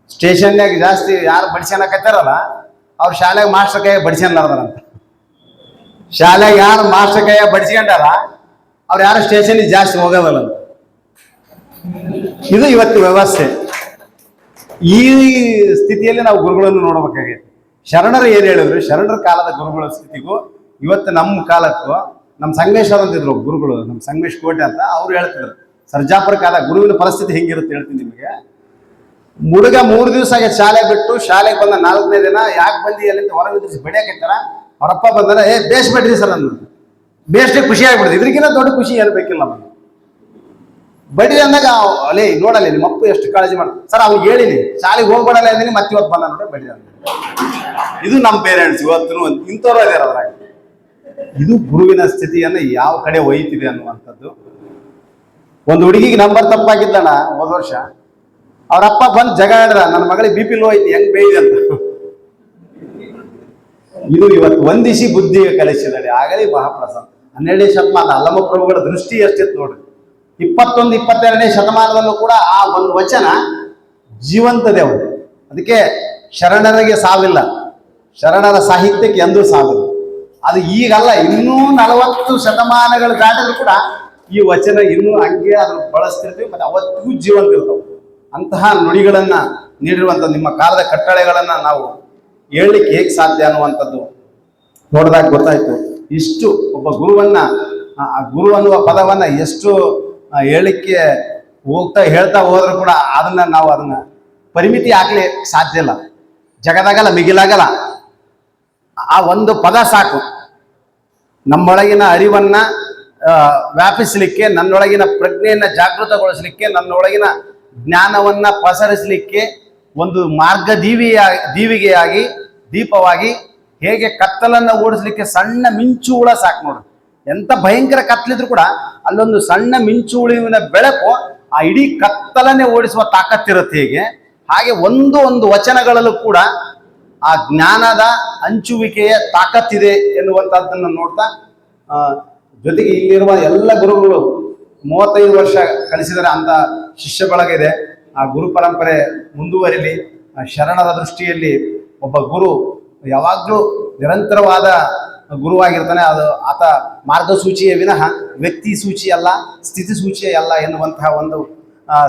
ಸ್ಟೇಷನ್ಯಾಗ ಜಾಸ್ತಿ ಯಾರು ಬಡಿಸ್ಯಾನಕತ್ತಾರಲ್ಲ ಅವ್ರು ಶಾಲೆಗೆ ಮಾಸ್ಟರ್ ಕೈಯಾಗ ಬಡಿಸ್ಯಾನ್ಲಾರ್ದಾರಂತ. ಶಾಲೆಗೆ ಯಾರು ಮಾಸ್ಟರ್ ಕೈಯಾಗ ಬಡಿಸ್ಕೊಂಡಾರ ಅವ್ರು ಯಾರು ಸ್ಟೇಷನ್ಗೆ ಜಾಸ್ತಿ ಹೋಗೋದಲ್ಲ. ಇದು ಇವತ್ತು ವ್ಯವಸ್ಥೆ. ಈ ಸ್ಥಿತಿಯಲ್ಲಿ ನಾವು ಗುರುಗಳನ್ನು ನೋಡಬೇಕಾಗೈತೆ. ಶರಣರು ಏನು ಹೇಳಿದ್ರು, ಶರಣರ ಕಾಲದ ಗುರುಗಳ ಸ್ಥಿತಿಗೂ ಇವತ್ತು ನಮ್ಮ ಕಾಲಕ್ಕೂ, ನಮ್ಮ ಸಂಗಮೇಶ್ವರ ಅಂತಿದ್ರು ಗುರುಗಳು, ನಮ್ಮ ಸಂಗಮೇಶ್ ಕೋಟೆ ಅಂತ, ಅವ್ರು ಹೇಳ್ತಿದ್ರು ಸರ್ಜಾಪುರ ಕಾಲ ಗುರುವಿನ ಪರಿಸ್ಥಿತಿ ಹೆಂಗಿರುತ್ತೆ ಹೇಳ್ತೀನಿ ನಿಮಗೆ. ಹುಡುಗ 3 ದಿವಸ ಆಗಿ ಶಾಲೆ ಬಿಟ್ಟು, ಶಾಲೆಗೆ ಬಂದ 4ನೇ ದಿನ ಯಾಕೆ ಬಂದಿ ಅಲ್ಲಿಂದ ಹೊರಗೆ ನಿಂತಿಸಿ ಬಡಿಯಾಕೈತಾರ. ಅವರಪ್ಪ ಬಂದಾರ, ಬೇಸ್ ಬಿಡ್ರಿ ಸರ್ ಅಂದ್ರು. ಬೇಸ್ಟೇ ಖುಷಿ ಆಗ್ಬಿಡ್ದು. ಇದ್ರಿಗಿಂತ ದೊಡ್ಡ ಖುಷಿ ಏನು ಬೇಕಿಲ್ಲ ನಮಗೆ. ಬಡಿ ಅಂದಾಗ ಅಲೇ ನೋಡಲಿ ನಿಮ್ಮ ಅಪ್ಪ ಎಷ್ಟು ಕಾಳಜಿ ಮಾಡ ಸರ್, ಅವ್ನು ಹೇಳಿನಿ ಶಾಲೆಗೆ ಹೋಗ್ಬೇಡಲ್ಲ ಅಂದಿನಿ, ಮತ್ತೆ ಇವತ್ತು ಬಂದ ನೋಡ್ರಿ ಬಡಿ ಅಂತ. ಇದು ನಮ್ಮ ಪೇರೆಂಟ್ಸ್ ಇವತ್ತು ಇಂಥವ್ರು ಇದಾರೆ ಅದ್ರಾಗ. ಇದು ಗುರುವಿನ ಸ್ಥಿತಿಯನ್ನು ಯಾವ ಕಡೆ ಒಯ್ತಿದೆ ಅನ್ನುವಂಥದ್ದು. ಒಂದು ಹುಡುಗಿಗೆ ನಂಬರ್ ತಪ್ಪಾಗಿದ್ದಣ ಹೋದ ವರ್ಷ, ಅವರಪ್ಪ ಬಂದು ಜಗ ಹೇಳಿದ್ರ, ನನ್ನ ಮಗಳಿಗೆ BP ಲೋ ಐತಿ, ಹೆಂಗ್ ಬೇಯ್ದೆ ಅಂತ. ಇದು ಇವತ್ತು ವಂದಿಸಿ ಬುದ್ಧಿ ಕಲಿಸಿದಡೆ ಆಗಲೇ ಮಹಾಪ್ರಸಾದ. 12ನೇ ಶತಮಾನ ಅಲ್ಲಮ ಪ್ರಭುಗಳ ದೃಷ್ಟಿ ಎಷ್ಟಿತ್ತು ನೋಡ್ರಿ. 21, 22ನೇ ಶತಮಾನದಲ್ಲೂ ಕೂಡ ಆ ಒಂದು ವಚನ ಜೀವಂತದೆ ಅವರು. ಅದಕ್ಕೆ ಶರಣರಿಗೆ ಸಾವಿಲ್ಲ, ಶರಣರ ಸಾಹಿತ್ಯಕ್ಕೆ ಎಂದೂ ಸಾವಿಲ್ಲ. ಅದು ಈಗಲ್ಲ, ಇನ್ನೂ 40 ಶತಮಾನಗಳು ದಾಟಿದ್ರು ಕೂಡ ಈ ವಚನ ಇನ್ನೂ ಹಂಗೆ ಅದನ್ನು ಬಳಸ್ತಿರ್ತೀವಿ. ಮತ್ತೆ ಅವತ್ತಿಗೂ ಜೀವಂತ ಇರ್ತವೆ. ಅಂತಹ ನುಡಿಗಳನ್ನ ನೀಡಿರುವಂಥ ನಿಮ್ಮ ಕಾಲದ ಕಟ್ಟಳೆಗಳನ್ನ ನಾವು ಹೇಳಲಿಕ್ಕೆ ಹೇಗೆ ಸಾಧ್ಯ ಅನ್ನುವಂಥದ್ದು ನೋಡಿದಾಗ ಗೊತ್ತಾಯ್ತು. ಇಷ್ಟು ಒಬ್ಬ ಗುರುವನ್ನ, ಗುರು ಅನ್ನುವ ಪದವನ್ನ ಎಷ್ಟು ಹೇಳಲಿಕ್ಕೆ ಹೇಳ್ತಾ ಹೋದ್ರು ಕೂಡ ಅದನ್ನ ಪರಿಮಿತಿ ಹಾಕ್ಲಿ ಸಾಧ್ಯ ಇಲ್ಲ. ಜಗದಾಗಲ್ಲ, ಮಿಗಿಲಾಗಲ್ಲ. ಆ ಒಂದು ಪದ ಸಾಕು ನಮ್ಮೊಳಗಿನ ಅರಿವನ್ನ ವ್ಯಾಪಿಸಲಿಕ್ಕೆ, ನನ್ನೊಳಗಿನ ಪ್ರಜ್ಞೆಯನ್ನ ಜಾಗೃತಗೊಳಿಸಲಿಕ್ಕೆ, ನನ್ನೊಳಗಿನ ಜ್ಞಾನವನ್ನ ಪಸರಿಸಲಿಕ್ಕೆ ಒಂದು ಮಾರ್ಗ ದೀವಿಗೆಯಾಗಿ, ದೀಪವಾಗಿ, ಹೇಗೆ ಕತ್ತಲನ್ನ ಓಡಿಸ್ಲಿಕ್ಕೆ ಸಣ್ಣ ಮಿಂಚು ಹುಳ ಸಾಕು ನೋಡ್ರಿ. ಎಂತ ಭಯಂಕರ ಕತ್ತಲಿದ್ರು ಕೂಡ ಅಲ್ಲೊಂದು ಸಣ್ಣ ಮಿಂಚು ಹುಳುವಿನ ಬೆಳಕು ಆ ಇಡೀ ಕತ್ತಲನ್ನೇ ಓಡಿಸುವ ತಾಕತ್ತಿರುತ್ತೆ. ಹೇಗೆ ಹಾಗೆ ಒಂದು ವಚನಗಳಲ್ಲೂ ಕೂಡ ಆ ಜ್ಞಾನದ ಹಂಚುವಿಕೆಯ ತಾಕತ್ತಿದೆ ಎನ್ನುವಂಥದ್ದನ್ನು ನೋಡ್ತಾ, ಜೊತೆಗೆ ಇಲ್ಲಿರುವ ಎಲ್ಲ ಗುರುಗಳು 35 ವರ್ಷ ಕಲಿಸಿದರೆ ಅಂತ ಶಿಷ್ಯ ಬಳಗ ಇದೆ. ಆ ಗುರು ಪರಂಪರೆ ಮುಂದುವರಿಲಿ. ಶರಣರ ದೃಷ್ಟಿಯಲ್ಲಿ ಒಬ್ಬ ಗುರು ಯಾವಾಗಲೂ ನಿರಂತರವಾದ ಗುರುವಾಗಿರ್ತಾನೆ. ಅದು ಆತ ಮಾರ್ಗಸೂಚಿಯೇ ವಿನಃ ವ್ಯಕ್ತಿ ಸೂಚಿ ಅಲ್ಲ, ಸ್ಥಿತಿ ಸೂಚಿಯೇ ಅಲ್ಲ ಎನ್ನುವಂತಹ ಒಂದು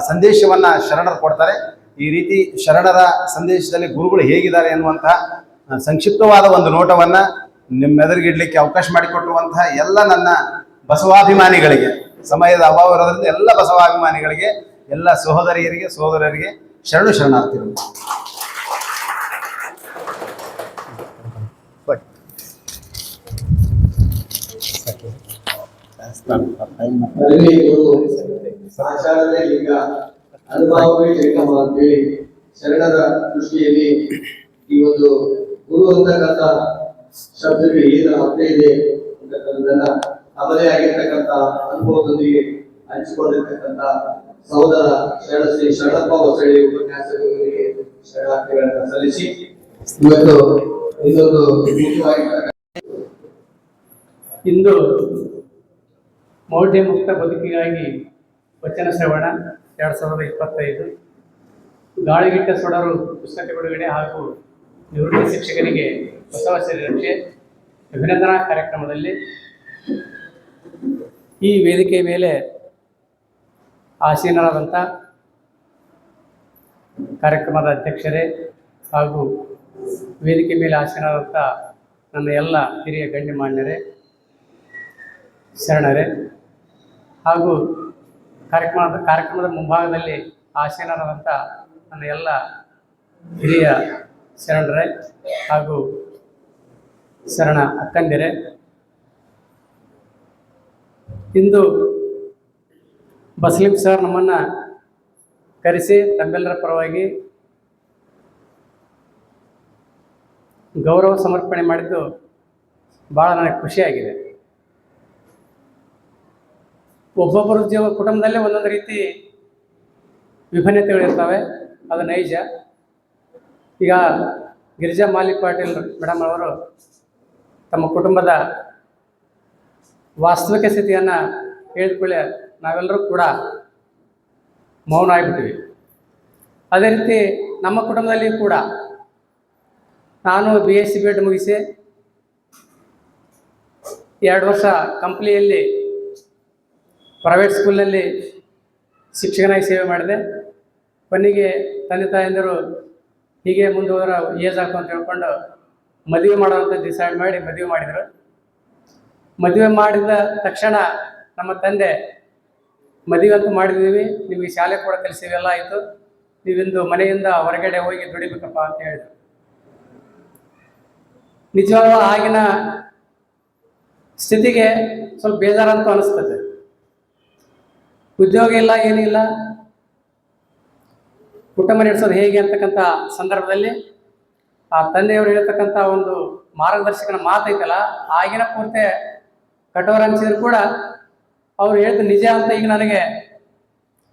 ಸಂದೇಶವನ್ನ ಶರಣರು ಕೊಡ್ತಾರೆ. ಈ ರೀತಿ ಶರಣರ ಸಂದೇಶದಲ್ಲಿ ಗುರುಗಳು ಹೇಗಿದ್ದಾರೆ ಎನ್ನುವಂತಹ ಸಂಕ್ಷಿಪ್ತವಾದ ಒಂದು ನೋಟವನ್ನ ನಿಮ್ಮೆದುರಿಗಿಡ್ಲಿಕ್ಕೆ ಅವಕಾಶ ಮಾಡಿಕೊಟ್ಟಿರುವಂತಹ ಎಲ್ಲ ನನ್ನ ಬಸವಾಭಿಮಾನಿಗಳಿಗೆ, ಸಮಯದ ಅಭಾವ ಇರೋದ್ರಿಂದ ಎಲ್ಲ ಬಸವಾಭಿಮಾನಿಗಳಿಗೆ, ಎಲ್ಲ ಸಹೋದರಿಯರಿಗೆ, ಸಹೋದರರಿಗೆ ಶರಣಾರ್ಥಿಗಳು. ಶರಣರ ದೃಷ್ಟಿಯಲ್ಲಿ ಈ ಒಂದು ಗುರು ಅಂತಕ್ಕಂಥ ಶಬ್ದಕ್ಕೆ ಏನು ಅರ್ಥ ಇದೆ ಅಂತಕ್ಕಂಥದ್ದನ್ನ ತಮ್ಮದೇ ಆಗಿರ್ತಕ್ಕಂಥ ಅನುಭವದೊಂದಿಗೆ ಹಂಚಿಕೊಂಡಿರ್ತಕ್ಕಂಥ ಸಹೋದರ ಶ್ರೀ ಶರಣಪ್ಪ ಹೊಸಳ್ಳಿ ಉಪನ್ಯಾಸಕರಿಗೆ ಶರಣಾರ್ಥಿಗಳನ್ನ ಸಲ್ಲಿಸಿ, ಇವತ್ತು ಇದೊಂದು ಇಂದು ಮೌಢ್ಯ ಮುಕ್ತ ಬದುಕಿಗಾಗಿ ವಚನ ಶ್ರವಣ 2025 ಗಾಳಿಗಿಟ್ಟ ಸೊಡರು ಪುಸ್ತಕ ಬಿಡುಗಡೆ ಹಾಗೂ ನಿವೃತ್ತ ಶಿಕ್ಷಕರಿಗೆ ಹೊಸ ವರ್ಷ ರಕ್ಷೆ ಅಭಿನಂದನಾ ಕಾರ್ಯಕ್ರಮದಲ್ಲಿ ಈ ವೇದಿಕೆ ಮೇಲೆ ಆಸೀನರಾದಂಥ ಕಾರ್ಯಕ್ರಮದ ಅಧ್ಯಕ್ಷರೇ ಹಾಗೂ ವೇದಿಕೆ ಮೇಲೆ ಆಸೀನರಾದಂಥ ನನ್ನ ಎಲ್ಲ ಹಿರಿಯ ಗಣ್ಯಮಾನ್ಯರೇ, ಶರಣರೇ ಹಾಗೂ ಕಾರ್ಯಕ್ರಮದ ಮುಂಭಾಗದಲ್ಲಿ ಆಸೀನರಾದಂಥ ನನ್ನ ಎಲ್ಲ ಹಿರಿಯ ಶರಣರೇ ಹಾಗೂ ಶರಣ ಅಕ್ಕಂದಿರೇ, ಇಂದು ಬಸಲಿಂ ಸರ್ ನಮ್ಮನ್ನು ಕರೆಸಿ ತಮ್ಮೆಲ್ಲರ ಪರವಾಗಿ ಗೌರವ ಸಮರ್ಪಣೆ ಮಾಡಿದ್ದು ಭಾಳ ನನಗೆ ಖುಷಿಯಾಗಿದೆ. ಒಬ್ಬೊಬ್ಬರ ಕುಟುಂಬದಲ್ಲೇ ಒಂದೊಂದು ರೀತಿ ವಿಭಿನ್ನತೆಗಳಿರ್ತವೆ, ಅದು ನೈಜ. ಈಗ ಗಿರಿಜಾ ಮಾಲಿ ಪಾಟೀಲ್ ಮೇಡಮ್ ಅವರು ತಮ್ಮ ಕುಟುಂಬದ ವಾಸ್ತವಿಕ ಸ್ಥಿತಿಯನ್ನು ಹೇಳಿಕೊಳ್ಳೆ ನಾವೆಲ್ಲರೂ ಕೂಡ ಮೌನ ಆಗಿಬಿಟ್ಟಿವಿ. ಅದೇ ರೀತಿ ನಮ್ಮ ಕುಟುಂಬದಲ್ಲಿ ಕೂಡ ನಾನು BSc B.Ed ಮುಗಿಸಿ 2 ವರ್ಷ ಕಂಪ್ನಿಯಲ್ಲಿ ಪ್ರೈವೇಟ್ ಸ್ಕೂಲ್ನಲ್ಲಿ ಶಿಕ್ಷಕನಾಗಿ ಸೇವೆ ಮಾಡಿದೆ. ಕೊನೆಗೆ ತಂದೆ ತಾಯಂದಿರು ಹೀಗೆ ಮುಂದುವರ ಏಜ್ ಆಗ್ತು ಅಂತ ಹೇಳ್ಕೊಂಡು ಮದುವೆ ಮಾಡೋವಂಥ ಡಿಸೈಡ್ ಮಾಡಿ ಮದುವೆ ಮಾಡಿದರು. ಮದುವೆ ಮಾಡಿದ ತಕ್ಷಣ ನಮ್ಮ ತಂದೆ, ಮದುವೆ ಅಂತೂ ಮಾಡಿದ್ದೀವಿ, ನಿಮಗೆ ಶಾಲೆ ಕೂಡ ಕಲಿಸಿವಿ, ಎಲ್ಲ ಆಯಿತು, ನೀವಿಂದು ಮನೆಯಿಂದ ಹೊರಗಡೆ ಹೋಗಿ ದುಡಿಬೇಕಪ್ಪ ಅಂತ ಹೇಳಿದರು. ನಿಜವಾಗ್ಲೂ ಆಗಿನ ಸ್ಥಿತಿಗೆ ಸ್ವಲ್ಪ ಬೇಜಾರಂತೂ ಅನಿಸ್ತದೆ. ಉದ್ಯೋಗ ಇಲ್ಲ, ಏನಿಲ್ಲ, ಕುಟುಂಬ ನಡೆಸೋದು ಹೇಗೆ ಅಂತಕ್ಕಂಥ ಸಂದರ್ಭದಲ್ಲಿ ಆ ತಂದೆಯವರು ಹೇಳ್ತಕ್ಕಂಥ ಒಂದು ಮಾರ್ಗದರ್ಶಕನ ಮಾತೈತಲ್ಲ, ಆಗಿನ ಪೂರ್ತಿ ಕಠೋರ ಅನಿಸಿದ್ರು ಕೂಡ ಅವ್ರು ಹೇಳಿದ ನಿಜ ಅಂತ ಈಗ ನನಗೆ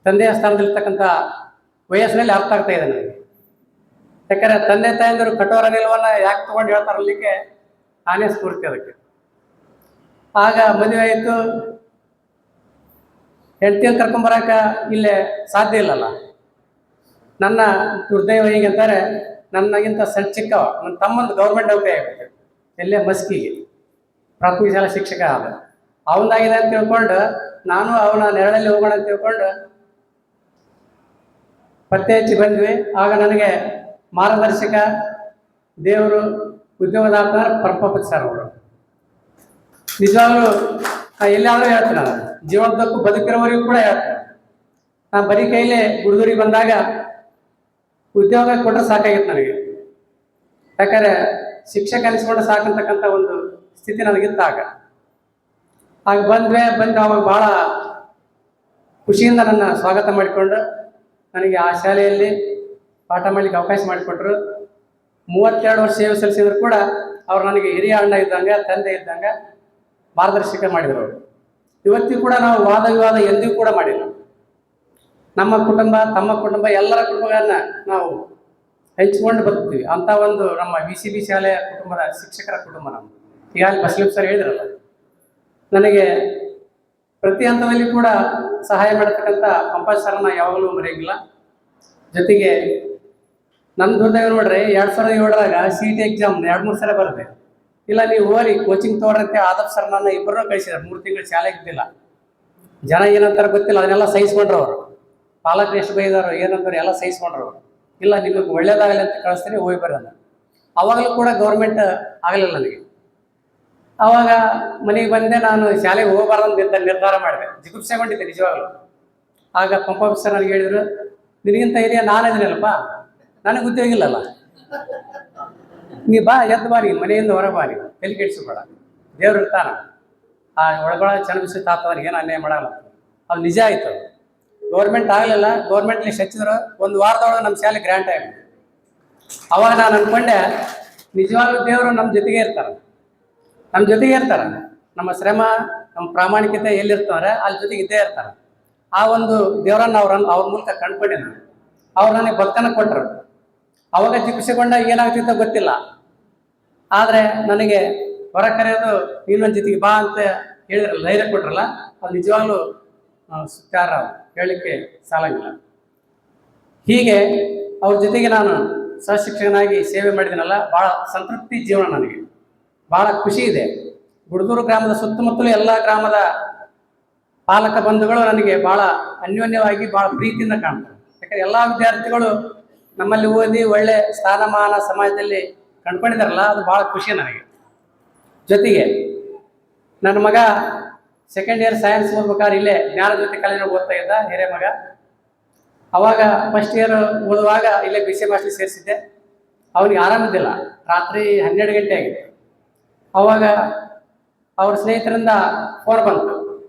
ತಂದೆಯ ಸ್ಥಾನದಲ್ಲಿರ್ತಕ್ಕಂಥ ವಯಸ್ಸಿನಲ್ಲಿ ಅರ್ಥ ಆಗ್ತಾ ಇದೆ ನನಗೆ. ಯಾಕಂದರೆ ತಂದೆ ತಾಯಂದಿರು ಕಠೋರ ನಿಲುವನ್ನು ಯಾಕೆ ತೊಗೊಂಡು ಹೇಳ್ತಾರಲ್ಲಿಕ್ಕೆ ನಾನೇ ಸ್ಫೂರ್ತಿ ಅದಕ್ಕೆ. ಆಗ ಮದುವೆ ಆಯಿತು, ಹೆಂಡ್ತಿಯನ್ನು ಕರ್ಕೊಂಬರಕ್ಕೆ ಇಲ್ಲೇ ಸಾಧ್ಯ ಇಲ್ಲಲ್ಲ. ನನ್ನ ದುರ್ದೈವ ಹೇಗೆಂತಾರೆ, ನನಗಿಂತ ಚಿಕ್ಕವ ನನ್ನ ತಮ್ಮಂದು ಗೌರ್ಮೆಂಟ್ ನೌಕರಿ ಆಗಬೇಕು, ಎಲ್ಲೇ ಮಸ್ಕಿಗೆ ಪ್ರಾಥಮಿಕ ಶಾಲಾ ಶಿಕ್ಷಕ ಆದ. ಅವನಾಗಿದೆ ಅಂತ ತಿಳ್ಕೊಂಡು ನಾನು ಅವನ ನೆರಳಲ್ಲಿ ಹೋಗೋಣ ಅಂತ ತಿಳ್ಕೊಂಡು ಪತ್ತೆ ಹಚ್ಚಿ ಬಂದ್ವಿ. ಆಗ ನನಗೆ ಮಾರ್ಗದರ್ಶಕ ದೇವರು ಉದ್ಯೋಗದಾತ ಪರಪತಿ ಸರ್ ಅವರು. ನಿಜವಾಗ್ಲೂ ಎಲ್ಲಾದರೂ ಹೇಳ್ತೀನಿ, ನಾನು ಜೀವನದಕ್ಕೂ ಬದುಕಿರೋವರೆಗೂ ಕೂಡ ಹೇಳ್ತೀನಿ. ನಾನು ಬರೀ ಕೈಲೇ ಗುಡ್ದೂರಿಗೆ ಬಂದಾಗ ಉದ್ಯೋಗ ಕೊಟ್ಟರೆ ಸಾಕಾಗಿತ್ತು ನನಗೆ. ಯಾಕಂದರೆ ಶಿಕ್ಷಕ ಅನಿಸ್ಕೊಂಡ್ರೆ ಸಾಕಂತಕ್ಕಂಥ ಒಂದು ಸ್ಥಿತಿ ನನಗಿತ್ತು. ಆಗ ಬಂದು ಅವಾಗ ಭಾಳ ಖುಷಿಯಿಂದ ನನ್ನ ಸ್ವಾಗತ ಮಾಡಿಕೊಂಡು ನನಗೆ ಆ ಶಾಲೆಯಲ್ಲಿ ಪಾಠ ಮಾಡಲಿಕ್ಕೆ ಅವಕಾಶ ಮಾಡಿಕೊಟ್ರು. 32 ವರ್ಷ ಸೇವೆ ಸಲ್ಲಿಸಿದ್ರು ಕೂಡ ಅವ್ರು ನನಗೆ ಹಿರಿಯ ಅಣ್ಣ ಇದ್ದಂಗೆ, ತಂದೆ ಇದ್ದಂಗೆ ಮಾರ್ಗದರ್ಶಕ ಮಾಡಿದರು ಅವರು. ಇವತ್ತಿಗೂ ಕೂಡ ನಾವು ವಾದ ವಿವಾದ ಎಂದಿಗೂ ಕೂಡ ಮಾಡಿಲ್ಲ. ನಮ್ಮ ಕುಟುಂಬ, ತಮ್ಮ ಕುಟುಂಬ, ಎಲ್ಲರ ಕುಟುಂಬಗಳನ್ನ ನಾವು ಹಂಚಿಕೊಂಡು ಬರ್ತೀವಿ. ಅಂಥ ಒಂದು ನಮ್ಮ VCB ಶಾಲೆಯ ಕುಟುಂಬದ ಶಿಕ್ಷಕರ ಕುಟುಂಬ ನಮ್ಮ. ಈಗಾಗಲೇ ಬಸಲಿಂ ಸರ್ ಹೇಳಿದ್ರಲ್ಲ, ನನಗೆ ಪ್ರತಿ ಹಂತದಲ್ಲಿ ಕೂಡ ಸಹಾಯ ಮಾಡತಕ್ಕಂಥ ಪಂಪಾಜ್ ಸರ್ನ ಯಾವಾಗಲೂ ಮರೆಯಂಗಿಲ್ಲ. ಜೊತೆಗೆ ನನ್ನ ದುರ್ದೈವ ನೋಡ್ರಿ, 2007ರಾಗ CET ಎಕ್ಸಾಮ್ 2-3 ಸಲ ಬರುತ್ತೆ. ಇಲ್ಲ ನೀವು ಹೋಗಿ ಕೋಚಿಂಗ್ ತೊಗೊಳ್ರಂತೆ ಆದರ್ಶ್ ಸರ್ ನನ್ನ ಇಬ್ಬರನ್ನೂ ಕಳಿಸಿದ್ರು. 3 ತಿಂಗಳು ಶಾಲೆಗೆ ಇದ್ದಿಲ್ಲ. ಜನ ಏನಂತಾರೆ ಗೊತ್ತಿಲ್ಲ, ಅದನ್ನೆಲ್ಲ ಸಹಿಸ್ಕೊಂಡ್ರು ಅವರು. ಪಾಲಕರು ಎಷ್ಟು ಬೈದಾರೋ ಏನಂತಾರೆ ಎಲ್ಲ ಸಹಿಸ್ಕೊಂಡ್ರು ಅವರು. ಇಲ್ಲ ನಿಮಗೆ ಒಳ್ಳೇದಾಗಲಿ ಅಂತ ಕಳಿಸ್ತೀನಿ, ಹೋಗಿ ಬರೋಣ. ಅವಾಗಲೂ ಕೂಡ ಗೌರ್ಮೆಂಟ್ ಆಗಲಿಲ್ಲ ನನಗೆ. ಆವಾಗ ಮನೆಗೆ ಬಂದೆ, ನಾನು ಶಾಲೆಗೆ ಹೋಗಬಾರ್ದಂತ ನಿರ್ಧಾರ ಮಾಡಿದೆ. ಜಿಗುಪ್ಸೆಗೊಂಡಿದ್ದೆ ನಿಜವಾಗ್ಲು. ಆಗ ಪಂಪಾಜ್ ಸರ್ ನನಗೆ ಹೇಳಿದರು, ನಿನಗಿಂತ ಹಿರಿಯ ನಾನಿದ್ದೀನಲ್ಲಪ್ಪ, ನನಗೆ ಉದ್ಯೋಗ ಇಲ್ಲಲ್ಲ, ನೀ ಬಾ, ಎದ್ದು ಬಾ, ನೀನು ಮನೆಯಿಂದ ಹೊರಗೆ ಬಾ, ನೀವು ತಲೆ ಕೆಡಿಸ್ಬೇಡ, ದೇವ್ರು ಇರ್ತಾನ, ಆ ಒಳಗೊಳ ಚೆನ್ನ ಬಿಸಿ ತಾತವನಿಗೆ ಏನು ಅನ್ಯಾಯ ಮಾಡಲ್ಲ. ಅದು ನಿಜ ಆಯಿತು. ಗೌರ್ಮೆಂಟ್ ಆಗಲಿಲ್ಲ. ಗೌರ್ಮೆಂಟ್ ಲಿಸ್ಟ್ ಹಚ್ಚಿದ್ರು, 1 ವಾರದೊಳಗೆ ನಮ್ಮ ಶಾಲೆ ಗ್ರ್ಯಾಂಟ್ ಆಗಿದೆ. ಅವಾಗ ನಾನು ಅಂದ್ಕೊಂಡೆ, ನಿಜವಾಗ್ಲೂ ದೇವರು ನಮ್ಮ ಜೊತೆಗೆ ಇರ್ತಾರೆ, ನಮ್ಮ ಜೊತೆಗೆ ಇರ್ತಾರೆ. ನಮ್ಮ ಶ್ರಮ, ನಮ್ಮ ಪ್ರಾಮಾಣಿಕತೆ ಎಲ್ಲಿರ್ತಾರೆ ಅಲ್ಲಿ ಜೊತೆಗೆ ಇದ್ದೇ ಇರ್ತಾರೆ. ಆ ಒಂದು ದೇವರನ್ನು ಅವ್ರ ಮೂಲಕ ಕಂಡುಕೊಂಡೆ ನಾನು. ಅವ್ರು ನನಗೆ ಭಕ್ತನ ಕೊಟ್ಟರು. ಅವಾಗ ಜಿಗುಪ್ಸೆಗೊಂಡಾಗ ಏನಾಗ್ತಿತ್ತೋ ಗೊತ್ತಿಲ್ಲ. ಆದರೆ ನನಗೆ ಹೊರ ಕರೆಯೋದು ಇನ್ನೊಂದು ಜೊತೆಗೆ ಬಾ ಅಂತ ಹೇಳಿದ್ರಲ್ಲ, ಧೈರ್ಯ ಕೊಟ್ರಲ್ಲ, ಅದು ನಿಜವಾಗ್ಲೂ ಸುತ್ತಾರ ಹೇಳಲಿಕ್ಕೆ ಸಾಲಂಗಿಲ್ಲ. ಹೀಗೆ ಅವ್ರ ಜೊತೆಗೆ ನಾನು ಸಹಶಿಕ್ಷಕನಾಗಿ ಸೇವೆ ಮಾಡಿದ್ದೀನಲ್ಲ, ಭಾಳ ಸಂತೃಪ್ತಿ ಜೀವನ ನನಗೆ, ಭಾಳ ಖುಷಿ ಇದೆ. ಗುಡದೂರು ಗ್ರಾಮದ ಸುತ್ತಮುತ್ತಲೂ ಎಲ್ಲ ಗ್ರಾಮದ ಪಾಲಕ ಬಂಧುಗಳು ನನಗೆ ಭಾಳ ಅನ್ಯೋನ್ಯವಾಗಿ ಭಾಳ ಪ್ರೀತಿಯಿಂದ ಕಾಣ್ತಾರೆ. ಯಾಕಂದರೆ ಎಲ್ಲ ವಿದ್ಯಾರ್ಥಿಗಳು ನಮ್ಮಲ್ಲಿ ಓದಿ ಒಳ್ಳೆ ಸ್ಥಾನಮಾನ ಸಮಾಜದಲ್ಲಿ ಕಂಡುಕೊಂಡಿದ್ದಾರಲ್ಲ, ಅದು ಭಾಳ ಖುಷಿ ನನಗೆ. ಜೊತೆಗೆ ನನ್ನ ಮಗ ಸೆಕೆಂಡ್ ಇಯರ್ ಸೈನ್ಸ್ ಓದ್ಬೇಕಾದ್ರೆ ಇಲ್ಲೇ ಜ್ಞಾನಜ್ಯೋತಿ ಕಾಲೇಜಿನಲ್ಲಿ ಓದ್ತಾ ಇದ್ದ, ಹಿರೇ ಮಗ. ಅವಾಗ ಫಸ್ಟ್ ಇಯರ್ ಓದುವಾಗ ಇಲ್ಲೇ ಬಿ ಸಿ ಎಂ ಹಾಸ್ಟೆಲ್ ಸೇರಿಸಿದ್ದೆ. ಅವನಿಗೆ ಆರಾಮಿದ್ದಿಲ್ಲ, ರಾತ್ರಿ 12 ಗಂಟೆ ಆಗಿತ್ತು. ಅವಾಗ ಅವ್ರ ಸ್ನೇಹಿತರಿಂದ ಫೋನ್ ಬಂತು,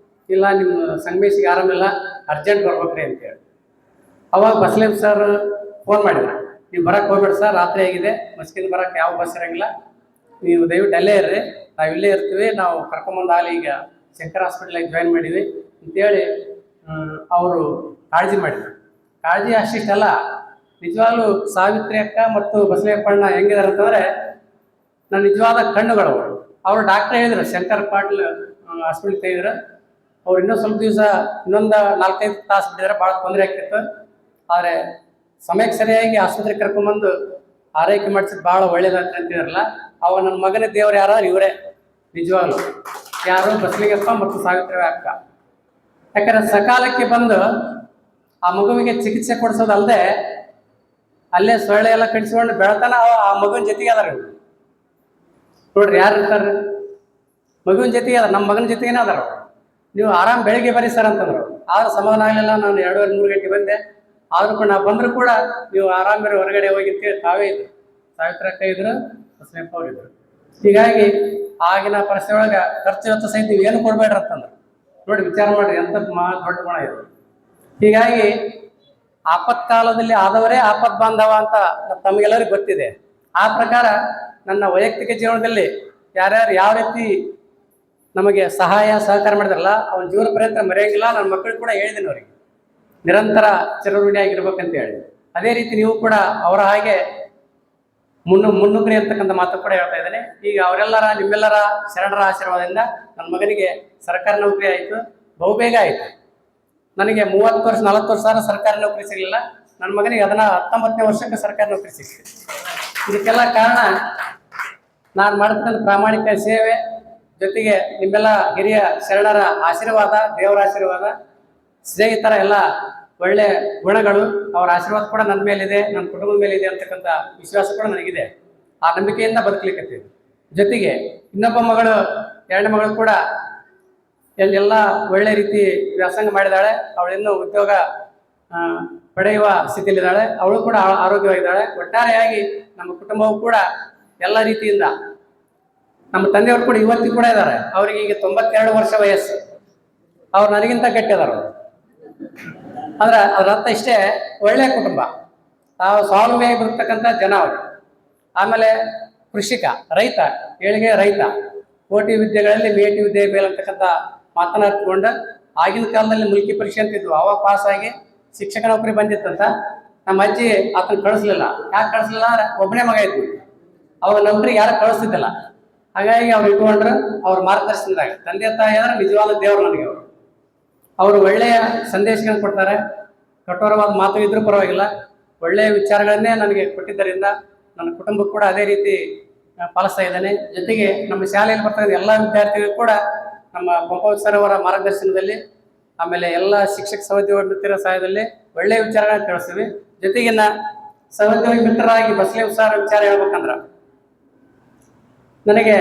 ಇಲ್ಲ ನಿಮ್ಮ ಸಂಗಮೇಶಿಗೆ ಆರಾಮಿಲ್ಲ, ಅರ್ಜೆಂಟ್ ಬರ್ಬೇಕ್ರಿ ಅಂತೇಳಿ. ಅವಾಗ ಬಸಲೇಂ ಸರ್ ಫೋನ್ ಮಾಡಿದ್ರು, ನೀವು ಬರಕ್ಕೆ ಹೋಗ್ಬೇಡಿ ಸರ್, ರಾತ್ರಿ ಆಗಿದೆ, ಮಸ್ಕಿಂದ ಬರಕ್ಕೆ ಯಾವ ಬಸ್ ಇರೋಂಗಿಲ್ಲ, ನೀವು ದಯವಿಟ್ಟು ಅಲ್ಲೇ ಇರ್ರಿ, ನಾವು ಇಲ್ಲೇ ಇರ್ತೀವಿ, ನಾವು ಕರ್ಕೊಂಬಂದಾಗಲಿ ಈಗ ಶಂಕರ್ ಹಾಸ್ಪಿಟ್ಲಾಗಿ ಜಾಯಿನ್ ಮಾಡೀವಿ ಅಂತೇಳಿ ಅವರು ಕಾಳಜಿ ಮಾಡಿದರು. ಕಾಳಜಿ ಅಷ್ಟಿಷ್ಟಲ್ಲ, ನಿಜವಾಗ್ಲೂ ಸಾವಿತ್ರಿ ಅಕ್ಕ ಮತ್ತು ಬಸವೇಪ್ಪಣ್ಣ ಹೆಂಗಿದಾರೆ ಅಂತಂದರೆ ನನ್ನ ನಿಜವಾದ ಕಣ್ಣುಗಳು. ಅವರು ಡಾಕ್ಟ್ರ್ ಹೇಳಿದ್ರು, ಶಂಕರ್ ಪಾಟೀಲ್ ಹಾಸ್ಪಿಟ್ಲ್ ತೆಗೆದ್ರು. ಅವ್ರು ಇನ್ನೂ ಸ್ವಲ್ಪ ದಿವಸ ಇನ್ನೊಂದು 4-5 ತಾಸು ಬಿಟ್ಟಿದ್ರೆ ಭಾಳ ತೊಂದರೆ ಆಗ್ತಿತ್ತು. ಆದರೆ ಸಮಯಕ್ಕೆ ಸರಿಯಾಗಿ ಆಸ್ಪತ್ರೆಗೆ ಕರ್ಕೊಂಬಂದು ಆರೈಕೆ ಮಾಡಿಸಿದ್ದು ಭಾಳ ಒಳ್ಳೇದಾಗ್ತದೆ ಅಂತಿದಾರಲ್ಲ, ಅವ ನನ್ನ ಮಗನ ದೇವ್ರು ಯಾರು ಇವರೇ ನಿಜವಾಗ್ಲು. ಯಾರು ಬಸಲಿಂಗಪ್ಪ ಮತ್ತು ಸಾವಿತ್ರಿ ಅಕ್ಕ. ಯಾಕಂದರೆ ಸಕಾಲಕ್ಕೆ ಬಂದು ಆ ಮಗುವಿಗೆ ಚಿಕಿತ್ಸೆ ಕೊಡಿಸೋದಲ್ಲದೆ ಅಲ್ಲೇ ಸೊಳ್ಳೆ ಎಲ್ಲ ಕಡಿಸ್ಕೊಂಡು ಬೆಳತಾನ ಆ ಮಗುವಿನ ಜೊತೆಗೆ ಅದಾರ. ನೋಡ್ರಿ ಯಾರು ಇರ್ತಾರೆ, ಮಗುವಿನ ಜೊತೆಗೆ ಅದಾರ, ನಮ್ಮ ಮಗನ ಜೊತೆಗೇನೆ ಅದಾರ. ನೀವು ಆರಾಮ್ ಬೆಳಿಗ್ಗೆ ಬರ್ರಿ ಸರ್ ಅಂತಂದ್ರು. ಆದ್ರೆ ಸಮಾಧಾನ ಆಗಲಿಲ್ಲ, ನಾನು 2-3 ಗಂಟೆ ಬಂದೆ. ಆದ್ರೂ ಕೂಡ ನಾ ಬಂದರೂ ಕೂಡ ನೀವು ಆರಾಮಿರಿ ಹೊರಗಡೆ ಹೋಗಿ ಅಂತೇಳಿ ತಾವೇ ಇದ್ರು. ಸಾವಿತ್ರಿ ಅಕ್ಕ ಇದ್ರು, ಬಸವಪ್ಪ ಅವ್ರು ಇದ್ರು. ಹೀಗಾಗಿ ಆಗಿನ ಪರಿಸ್ಥಿತಿ ಒಳಗೆ ಖರ್ಚು ವೆಚ್ಚ ಸಹಿತ ನೀವು ಏನು ಕೊಡ್ಬೇಡ್ರಿ ಅಂತಂದ್ರು. ನೋಡಿ ವಿಚಾರ ಮಾಡ್ರಿ, ಎಂಥ ದೊಡ್ಡ ಗುಣ ಇದು. ಹೀಗಾಗಿ ಆಪತ್ಕಾಲದಲ್ಲಿ ಆದವರೇ ಆಪತ್ ಬಾಂಧವ ಅಂತ ತಮಗೆಲ್ಲರಿಗೂ ಗೊತ್ತಿದೆ. ಆ ಪ್ರಕಾರ ನನ್ನ ವೈಯಕ್ತಿಕ ಜೀವನದಲ್ಲಿ ಯಾರ್ಯಾರು ಯಾವ ರೀತಿ ನಮಗೆ ಸಹಾಯ ಸಹಕಾರ ಮಾಡಿದ್ರಲ್ಲ, ಅವನ ಜೀವನ ಪರ್ಯಂತ ಮರೆಯೋಂಗಿಲ್ಲ. ನನ್ನ ಮಕ್ಕಳಿಗೆ ಕೂಡ ಹೇಳಿದ್ದೀನಿ, ಅವರಿಗೆ ನಿರಂತರ ಚಿರಋಣಿಯಾಗಿರ್ಬೇಕಂತ ಹೇಳಿ. ಅದೇ ರೀತಿ ನೀವು ಕೂಡ ಅವರ ಹಾಗೆ ಮುನ್ನುಗ್ರಿ ಅಂತಕ್ಕಂಥ ಮಾತು ಕೂಡ ಹೇಳ್ತಾ ಇದ್ದೇನೆ. ಈಗ ಅವರೆಲ್ಲರ ನಿಮ್ಮೆಲ್ಲರ ಶರಣರ ಆಶೀರ್ವಾದದಿಂದ ನನ್ನ ಮಗನಿಗೆ ಸರ್ಕಾರಿ ನೌಕರಿ ಆಯಿತು, ಬಹುಬೇಗ ಆಯಿತು. ನನಗೆ 30 ವರ್ಷ 40 ವರ್ಷ ಸರ್ಕಾರಿ ನೌಕರಿ ಸಿಗಲಿಲ್ಲ. ನನ್ನ ಮಗನಿಗೆ 19ನೇ ವರ್ಷಕ್ಕೆ ಸರ್ಕಾರಿ ನೌಕರಿ ಸಿಗ್ತದೆ. ಇದಕ್ಕೆಲ್ಲ ಕಾರಣ ನಾನು ಮಾಡ್ತಕ್ಕಂಥ ಪ್ರಾಮಾಣಿಕ ಸೇವೆ, ಜೊತೆಗೆ ನಿಮ್ಮೆಲ್ಲ ಹಿರಿಯ ಶರಣರ ಆಶೀರ್ವಾದ, ದೇವರ ಆಶೀರ್ವಾದ, ಸ್ನೇಹಿತರ ಎಲ್ಲ ಒಳ್ಳೆ ಗುಣಗಳು, ಅವರ ಆಶೀರ್ವಾದ ಕೂಡ ನನ್ನ ಮೇಲಿದೆ, ನನ್ನ ಕುಟುಂಬದ ಮೇಲಿದೆ ಅಂತಕ್ಕಂಥ ವಿಶ್ವಾಸ ಕೂಡ ನನಗಿದೆ. ಆ ನಂಬಿಕೆಯಿಂದ ಬದುಕಲಿಕ್ಕತ್ತೀವಿ. ಜೊತೆಗೆ ಇನ್ನೊಬ್ಬ ಮಗಳು, 2ನೇ ಮಗಳು ಕೂಡ ಎಲ್ಲ ಒಳ್ಳೆ ರೀತಿ ವ್ಯಾಸಂಗ ಮಾಡಿದಾಳೆ. ಅವಳಿನ್ನೂ ಉದ್ಯೋಗ ಪಡೆಯುವ ಸ್ಥಿತಿಯಲ್ಲಿದ್ದಾಳೆ. ಅವಳು ಕೂಡ ಆರೋಗ್ಯವಾಗಿದ್ದಾಳೆ. ಒಟ್ಟಾರೆಯಾಗಿ ನಮ್ಮ ಕುಟುಂಬವು ಕೂಡ ಎಲ್ಲ ರೀತಿಯಿಂದ, ನಮ್ಮ ತಂದೆಯವರು ಕೂಡ ಇವತ್ತಿಗೂ ಕೂಡ ಇದ್ದಾರೆ. ಅವರಿಗೆ ಈಗ 92 ವರ್ಷ ವಯಸ್ಸು. ಅವ್ರು ನನಗಿಂತ ಗಟ್ಟಿದಾರ. ಅಂದ್ರೆ ಅದ್ರ ಅರ್ಥ ಇಷ್ಟೇ, ಒಳ್ಳೆಯ ಕುಟುಂಬ, ತಾವು ಸ್ವಾವಲಂಬಿಯಾಗಿ ಬರ್ತಕ್ಕಂಥ ಜನ ಅವರು. ಆಮೇಲೆ ಕೃಷಿಕ, ರೈತ, ಏಳಿಗೆ ರೈತ, ಕೋಟಿ ವಿದ್ಯೆಗಳಲ್ಲಿ ಮೇಟಿ ವಿದ್ಯೆ ಮೇಲಂತಕ್ಕಂಥ ಮಾತನಾಡಿಕೊಂಡು ಆಗಿನ ಕಾಲದಲ್ಲಿ ಮುಲ್ಕಿ ಪರೀಕ್ಷೆ ಅಂತಿದ್ವು. ಅವಾಗ ಪಾಸಾಗಿ ಶಿಕ್ಷಕ ನೌಕರಿ ಬಂದಿತ್ತಂತ. ನಮ್ಮ ಅಜ್ಜಿ ಆತನ ಕಳಿಸ್ಲಿಲ್ಲ. ಯಾಕೆ ಕಳಿಸ್ಲಿಲ್ಲ ಅಂದ್ರೆ ಒಬ್ಬನೇ ಮಗ ಇದ್ವಿ, ಅವಾಗ ನೌಕರಿಗೆ ಯಾರು ಕಳಿಸ್ತಿದ್ದಿಲ್ಲ. ಹಾಗಾಗಿ ಅವ್ರು ಇಟ್ಕೊಂಡ್ರು. ಅವ್ರ ಮಾರ್ಗದರ್ಶನದಾಗ ತಂದೆ ತಾಯಿ ಅಂದ್ರೆ ನಿಜವಾದ ದೇವರು ನನಗೆ. ಅವರು ಒಳ್ಳೆಯ ಸಂದೇಶಗಳನ್ನು ಕೊಡ್ತಾರೆ. ಕಠೋರವಾದ ಮಾತು ಇದ್ರೂ ಪರವಾಗಿಲ್ಲ, ಒಳ್ಳೆಯ ವಿಚಾರಗಳನ್ನೇ ನನಗೆ ಕೊಟ್ಟಿದ್ದರಿಂದ ನನ್ನ ಕುಟುಂಬ ಕೂಡ ಅದೇ ರೀತಿ ಪಾಲಿಸ್ತಾ ಇದ್ದಾನೆ. ಜೊತೆಗೆ ನಮ್ಮ ಶಾಲೆಯಲ್ಲಿ ಬರ್ತಕ್ಕಂಥ ಎಲ್ಲ ವಿದ್ಯಾರ್ಥಿಗಳು ಕೂಡ ನಮ್ಮ ಪಂಪಾವತಿ ಸರ್ ಅವರ ಮಾರ್ಗದರ್ಶನದಲ್ಲಿ, ಆಮೇಲೆ ಎಲ್ಲ ಶಿಕ್ಷಕ ಸಹೋದ್ಯೋಗಿ ಮಿತ್ರರ ಸಹಾಯದಲ್ಲಿ ಒಳ್ಳೆಯ ವಿಚಾರಗಳನ್ನ ತಿಳಿಸ್ತೀವಿ. ಜೊತೆಗಿನ ಸಹೋದ್ಯೋಗಿ ಮಿತ್ರರಾಗಿ ಬಸಲೇಂ ಸರ್ ವಿಚಾರ ಹೇಳ್ಬೇಕಂದ್ರೆ ನನಗೆ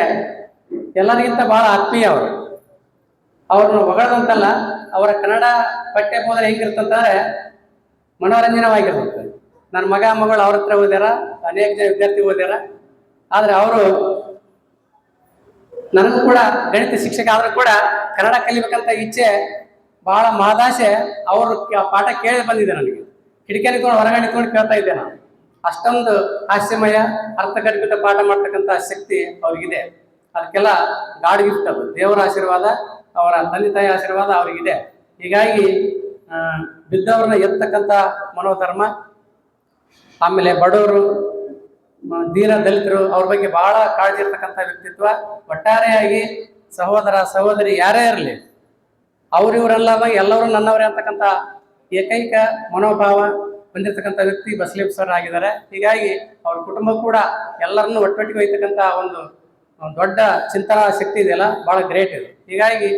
ಎಲ್ಲರಿಗಿಂತ ಭಾಳ ಆತ್ಮೀಯ ಅವರು. ಅವ್ರನ್ನ ಹೊಗಳದಂತಲ್ಲ, ಅವರ ಕನ್ನಡ ಪಠ್ಯ ಬೋಧನೆ ಹೆಂಗಿರ್ತಂತಂದ್ರೆ ಮನೋರಂಜನವಾಗಿರುತ್ತೆ. ನನ್ನ ಮಗ ಮಗಳು ಅವ್ರ ಹತ್ರ ಓದ್ಯಾರ, ಅನೇಕ ಜನ ವಿದ್ಯಾರ್ಥಿ ಓದ್ಯಾರ. ಆದರೆ ಅವರು ನನಗೂ ಕೂಡ ಗಣಿತ ಶಿಕ್ಷಕ ಆದರೂ ಕೂಡ ಕನ್ನಡ ಕಲಿಬೇಕಂತ ಇಚ್ಛೆ, ಭಾಳ ಮಹದಾಸೆ. ಅವರು ಪಾಠ ಕೇಳಿ ಬಂದಿದೆ ನನಗೆ. ಕಿಟಕಿ ನಿಂತ್ಕೊಂಡು ಹೊರಗಡೆ ನಿಂತ್ಕೊಂಡು ಕೇಳ್ತಾ ಇದ್ದೆ ನಾನು. ಅಷ್ಟೊಂದು ಹಾಸ್ಯಮಯ ಅರ್ಥಗರ್ಭಿತ ಪಾಠ ಮಾಡ್ತಕ್ಕಂಥ ಶಕ್ತಿ ಅವ್ರಿಗಿದೆ. ಅದಕ್ಕೆಲ್ಲ ಗಾಡ್ ಗಿಫ್ಟ್, ಅದು ದೇವರ ಆಶೀರ್ವಾದ, ಅವರ ತಂದೆ ತಾಯಿ ಆಶೀರ್ವಾದ ಅವ್ರಿಗಿದೆ. ಹೀಗಾಗಿ ಬಿದ್ದವ್ರನ್ನ ಎತ್ತಕ್ಕಂಥ ಮನೋಧರ್ಮ, ಆಮೇಲೆ ಬಡವರು, ದೀನ ದಲಿತರು, ಅವ್ರ ಬಗ್ಗೆ ಬಹಳ ಕಾಳಜಿ ಇರ್ತಕ್ಕಂಥ ವ್ಯಕ್ತಿತ್ವ. ಒಟ್ಟಾರೆಯಾಗಿ ಸಹೋದರ ಸಹೋದರಿ ಯಾರೇ ಇರಲಿ, ಅವ್ರು ಇವರೆಲ್ಲ ಎಲ್ಲರೂ ನನ್ನವರೇ ಅಂತಕ್ಕಂಥ ಏಕೈಕ ಮನೋಭಾವ ಹೊಂದಿರತಕ್ಕಂಥ ವ್ಯಕ್ತಿ ಬಸಲಿಂಗ ಸರ್ ಆಗಿದ್ದಾರೆ. ಹೀಗಾಗಿ ಅವ್ರ ಕುಟುಂಬ ಕೂಡ ಎಲ್ಲರನ್ನೂ ಒಟ್ಟೊಟ್ಟಿಗೆ ಒಯ್ತಕ್ಕಂಥ ಒಂದು ದೊಡ್ಡ ಚಿಂತನಾ ಶಕ್ತಿ ಇದೆಯಲ್ಲ, ಭಾಳ ಗ್ರೇಟ್ ಇದು. ಹೀಗಾಗಿ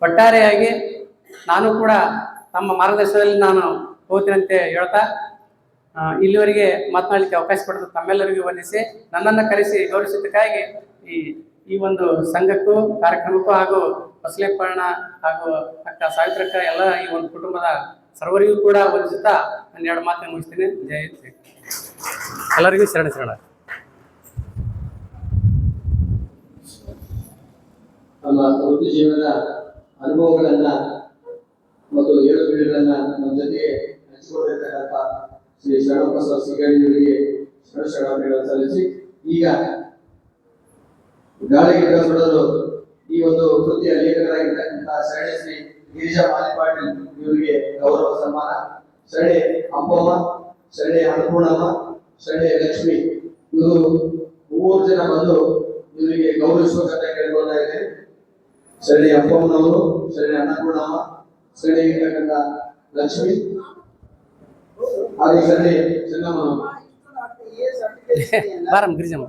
ಒಟ್ಟಾರೆಯಾಗಿ ನಾನು ಕೂಡ ತಮ್ಮ ಮಾರ್ಗದರ್ಶನದಲ್ಲಿ ನಾನು ಹೋಗ್ತೀನಂತೆ ಹೇಳ್ತಾ ಇಲ್ಲಿವರೆಗೆ ಮಾತನಾಡಲಿಕ್ಕೆ ಅವಕಾಶ ಪಡೆದು ತಮ್ಮೆಲ್ಲರಿಗೂ ವಂದಿಸಿ ನನ್ನನ್ನು ಕರೆಸಿ ಗೌರವಿಸಿದ್ದಕ್ಕಾಗಿ ಈ ಒಂದು ಸಂಘಕ್ಕೂ ಕಾರ್ಯಕ್ರಮಕ್ಕೂ ಹಾಗೂ ಬಸಲೇಪಣ್ಣ ಹಾಗೂ ಅಕ್ಕ ಸಾವಿತ್ರಕ್ಕ ಎಲ್ಲ ಈ ಒಂದು ಕುಟುಂಬದ ಸರ್ವರಿಗೂ ಕೂಡ ವಂದಿಸುತ್ತಾ ನಾನು 2 ಮಾತನ್ನು ಮುಗಿಸ್ತೀನಿ. ಜಯ ಹಿಂದ್. ಎಲ್ಲರಿಗೂ ಶರಣ. ನಮ್ಮ ವೃತ್ತಿ ಜೀವನದ ಅನುಭವಗಳನ್ನ ಮತ್ತು ಏಳುಬೀಳುಗಳನ್ನ ನಮ್ಮ ಜೊತೆಗೆ ಹಂಚಿಕೊಂಡಿರ್ತಕ್ಕಂಥ ಶ್ರೀ ಶರಣಪ್ರಸಾದ್ ಸಿಗಡಿಯವರಿಗೆ ಶರಣಾರ್ಥಿಗಳನ್ನು ಸಲ್ಲಿಸಿ, ಈಗ ಗಾಳಿಗೆ ಸುಡಲು ಈ ಒಂದು ಕೃತಿಯ ಲೇಖಕರಾಗಿರ್ತಕ್ಕಂಥ ಶರಣೆ ಶ್ರೀ ಗಿರಿಜಾ ಮಾಲಿಪಾಟೀಲ್ ಇವರಿಗೆ ಗೌರವ ಸನ್ಮಾನ, ಶರಣೆ ಅಂಬಮ್ಮ, ಶರಣೆ ಅನ್ನಪೂರ್ಣಮ್ಮ, ಶರಣೆ ಲಕ್ಷ್ಮಿ ಇವರು 3 ಜನ ಬಂದು ಇವರಿಗೆ ಗೌರವಿಸುವಂತ ಕೇಳಿಕೊಳ್ಳಲಾಗಿದೆ. ಶರಣೆ ಅಪ್ಪಮ್ಮನವರು, ಶರಣೆ ಅನ್ನಪೂರ್ಣಮ್ಮ, ಶರಣೆ ಇರ್ತಕ್ಕಂಥ ಲಕ್ಷ್ಮಿ ಹಾಗೆ ಶರಣೆ ಚೆನ್ನಮ್ಮನವರು. ಬಾರಮ್ಮ ಗಿರಿಜಮ್ಮ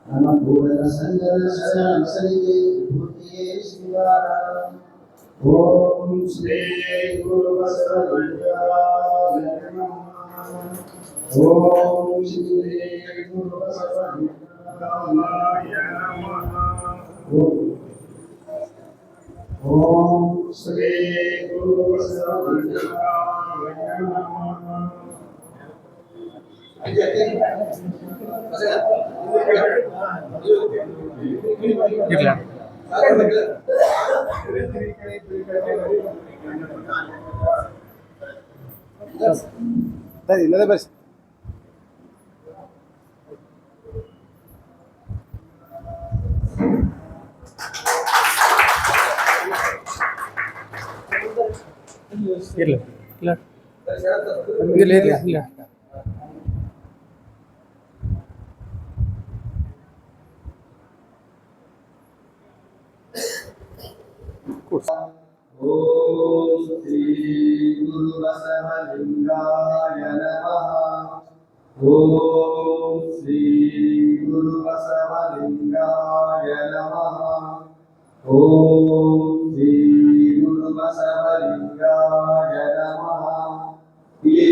ನಮ್ಮ ಕೂಡಲ ಸಂಗನ ಶರಣಸನಿಗೆ ಭೂತಿಯೇ ಶ್ರೀವಾರ. ಓಂ ಶ್ರೀ ಗುರು ಬಸವಲಿಂಗಾಯ ನಮಃ. ಓಂ ಶ್ರೀ ಗುರು ಬಸವಲಿಂಗಾಯ ನಮಃ. ಓಂ ಶ್ರೀ ಗುರು ಬಸವಲಿಂಗಾಯ ನಮಃ. ಇಲ್ಲದೆ ಬರ್ಸಿ. ಇಲ್ಲ ಓಂ ಶ್ರೀ ಗುರು ಬಸವಲಿಂಗಾಯ ನಮಃ. ಓಂ ಶ್ರೀ ಗುರು ಬಸವಲಿಂಗಾಯ ನಮಃ. ಓಂ ಶ್ರೀ ಗುರು ಬಸವಲಿಂಗಾಯ ನಮಃ. ಹೀಗೆ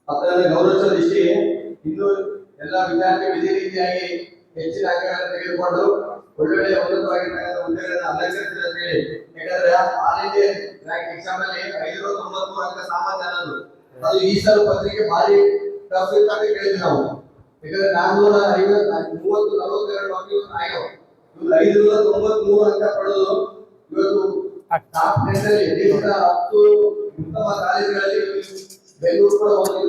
ಪತ್ರವನ್ನು ಗೌರವಿಸುವ ದೃಷ್ಟಿಗೆ ಇನ್ನು ಎಲ್ಲ ವಿದ್ಯಾರ್ಥಿಗಳು ಇದೇ ರೀತಿಯಾಗಿ ಹೆಚ್ಚಿನ ಅಂಕಗಳನ್ನು ತೆಗೆದುಕೊಂಡು ಒಳ್ಳೊಳ್ಳೆ ಉನ್ನತವಾಗಿರ್ತಕ್ಕಂಥ ಹುದ್ದೆಗಳನ್ನು ಅಲಂಕರಿಸಿದ ಅಂತ ಹೇಳಿ. ಯಾಕಂದ್ರೆ ಆಲ್ ಇಂಡಿಯಾ ರ್ಯಾಂಕ್ ಎಕ್ಸಾಮ್ ಅಲ್ಲಿ 593 ಅಂಕ ಸಾಮಾನ್ಯ ಅನ್ನೋದು ಅದು ಈ ಸಲ ಪತ್ರಿಕೆ ಭಾರಿ ಟಫ್ ಇತ್ತು ಅಂತ ಕೇಳಿದ್ವಿ ನಾವು. ಯಾಕಂದ್ರೆ 450 40 ಮಕ್ಕಳು ಆಗ್ಯಾವ. ಇವ್ರು 593 ಅಂಕ ಪಡೆದು ಇವತ್ತು ಟಾಪ್ 10 ಅಲ್ಲಿ ದೇಶದ 10 ಉತ್ತಮ ಕಾಲೇಜುಗಳಲ್ಲಿ ಬೆಂಗಳೂರು ಕೂಡ ಒಂದು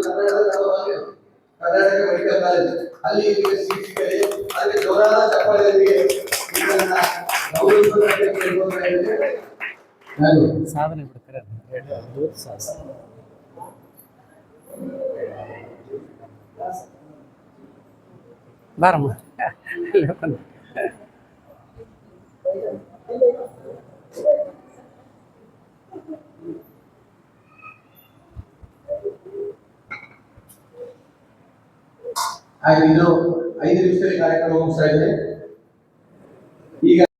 ಕರ್ನಾಟಕ ಮೆಡಿಕಲ್ ಕಾಲೇಜ್ ಅಲ್ಲಿ ಸೀಟ್ ಸಿಗಲಿ. ಅದಕ್ಕೆ ಜೋರಾದ ಚಪ್ಪಾಳೆಯೊಂದಿಗೆ ಸಾಧನೆ ಬಿಡ್ತಾರೆ. ಬಾರಮ್ಮ ಹಾಗೆ ಇದು 5 ನಿಮಿಷದಲ್ಲಿ ಕಾರ್ಯಕ್ರಮ ಮುಗಿಸ್ತಾ ಇದೆ. ಈಗ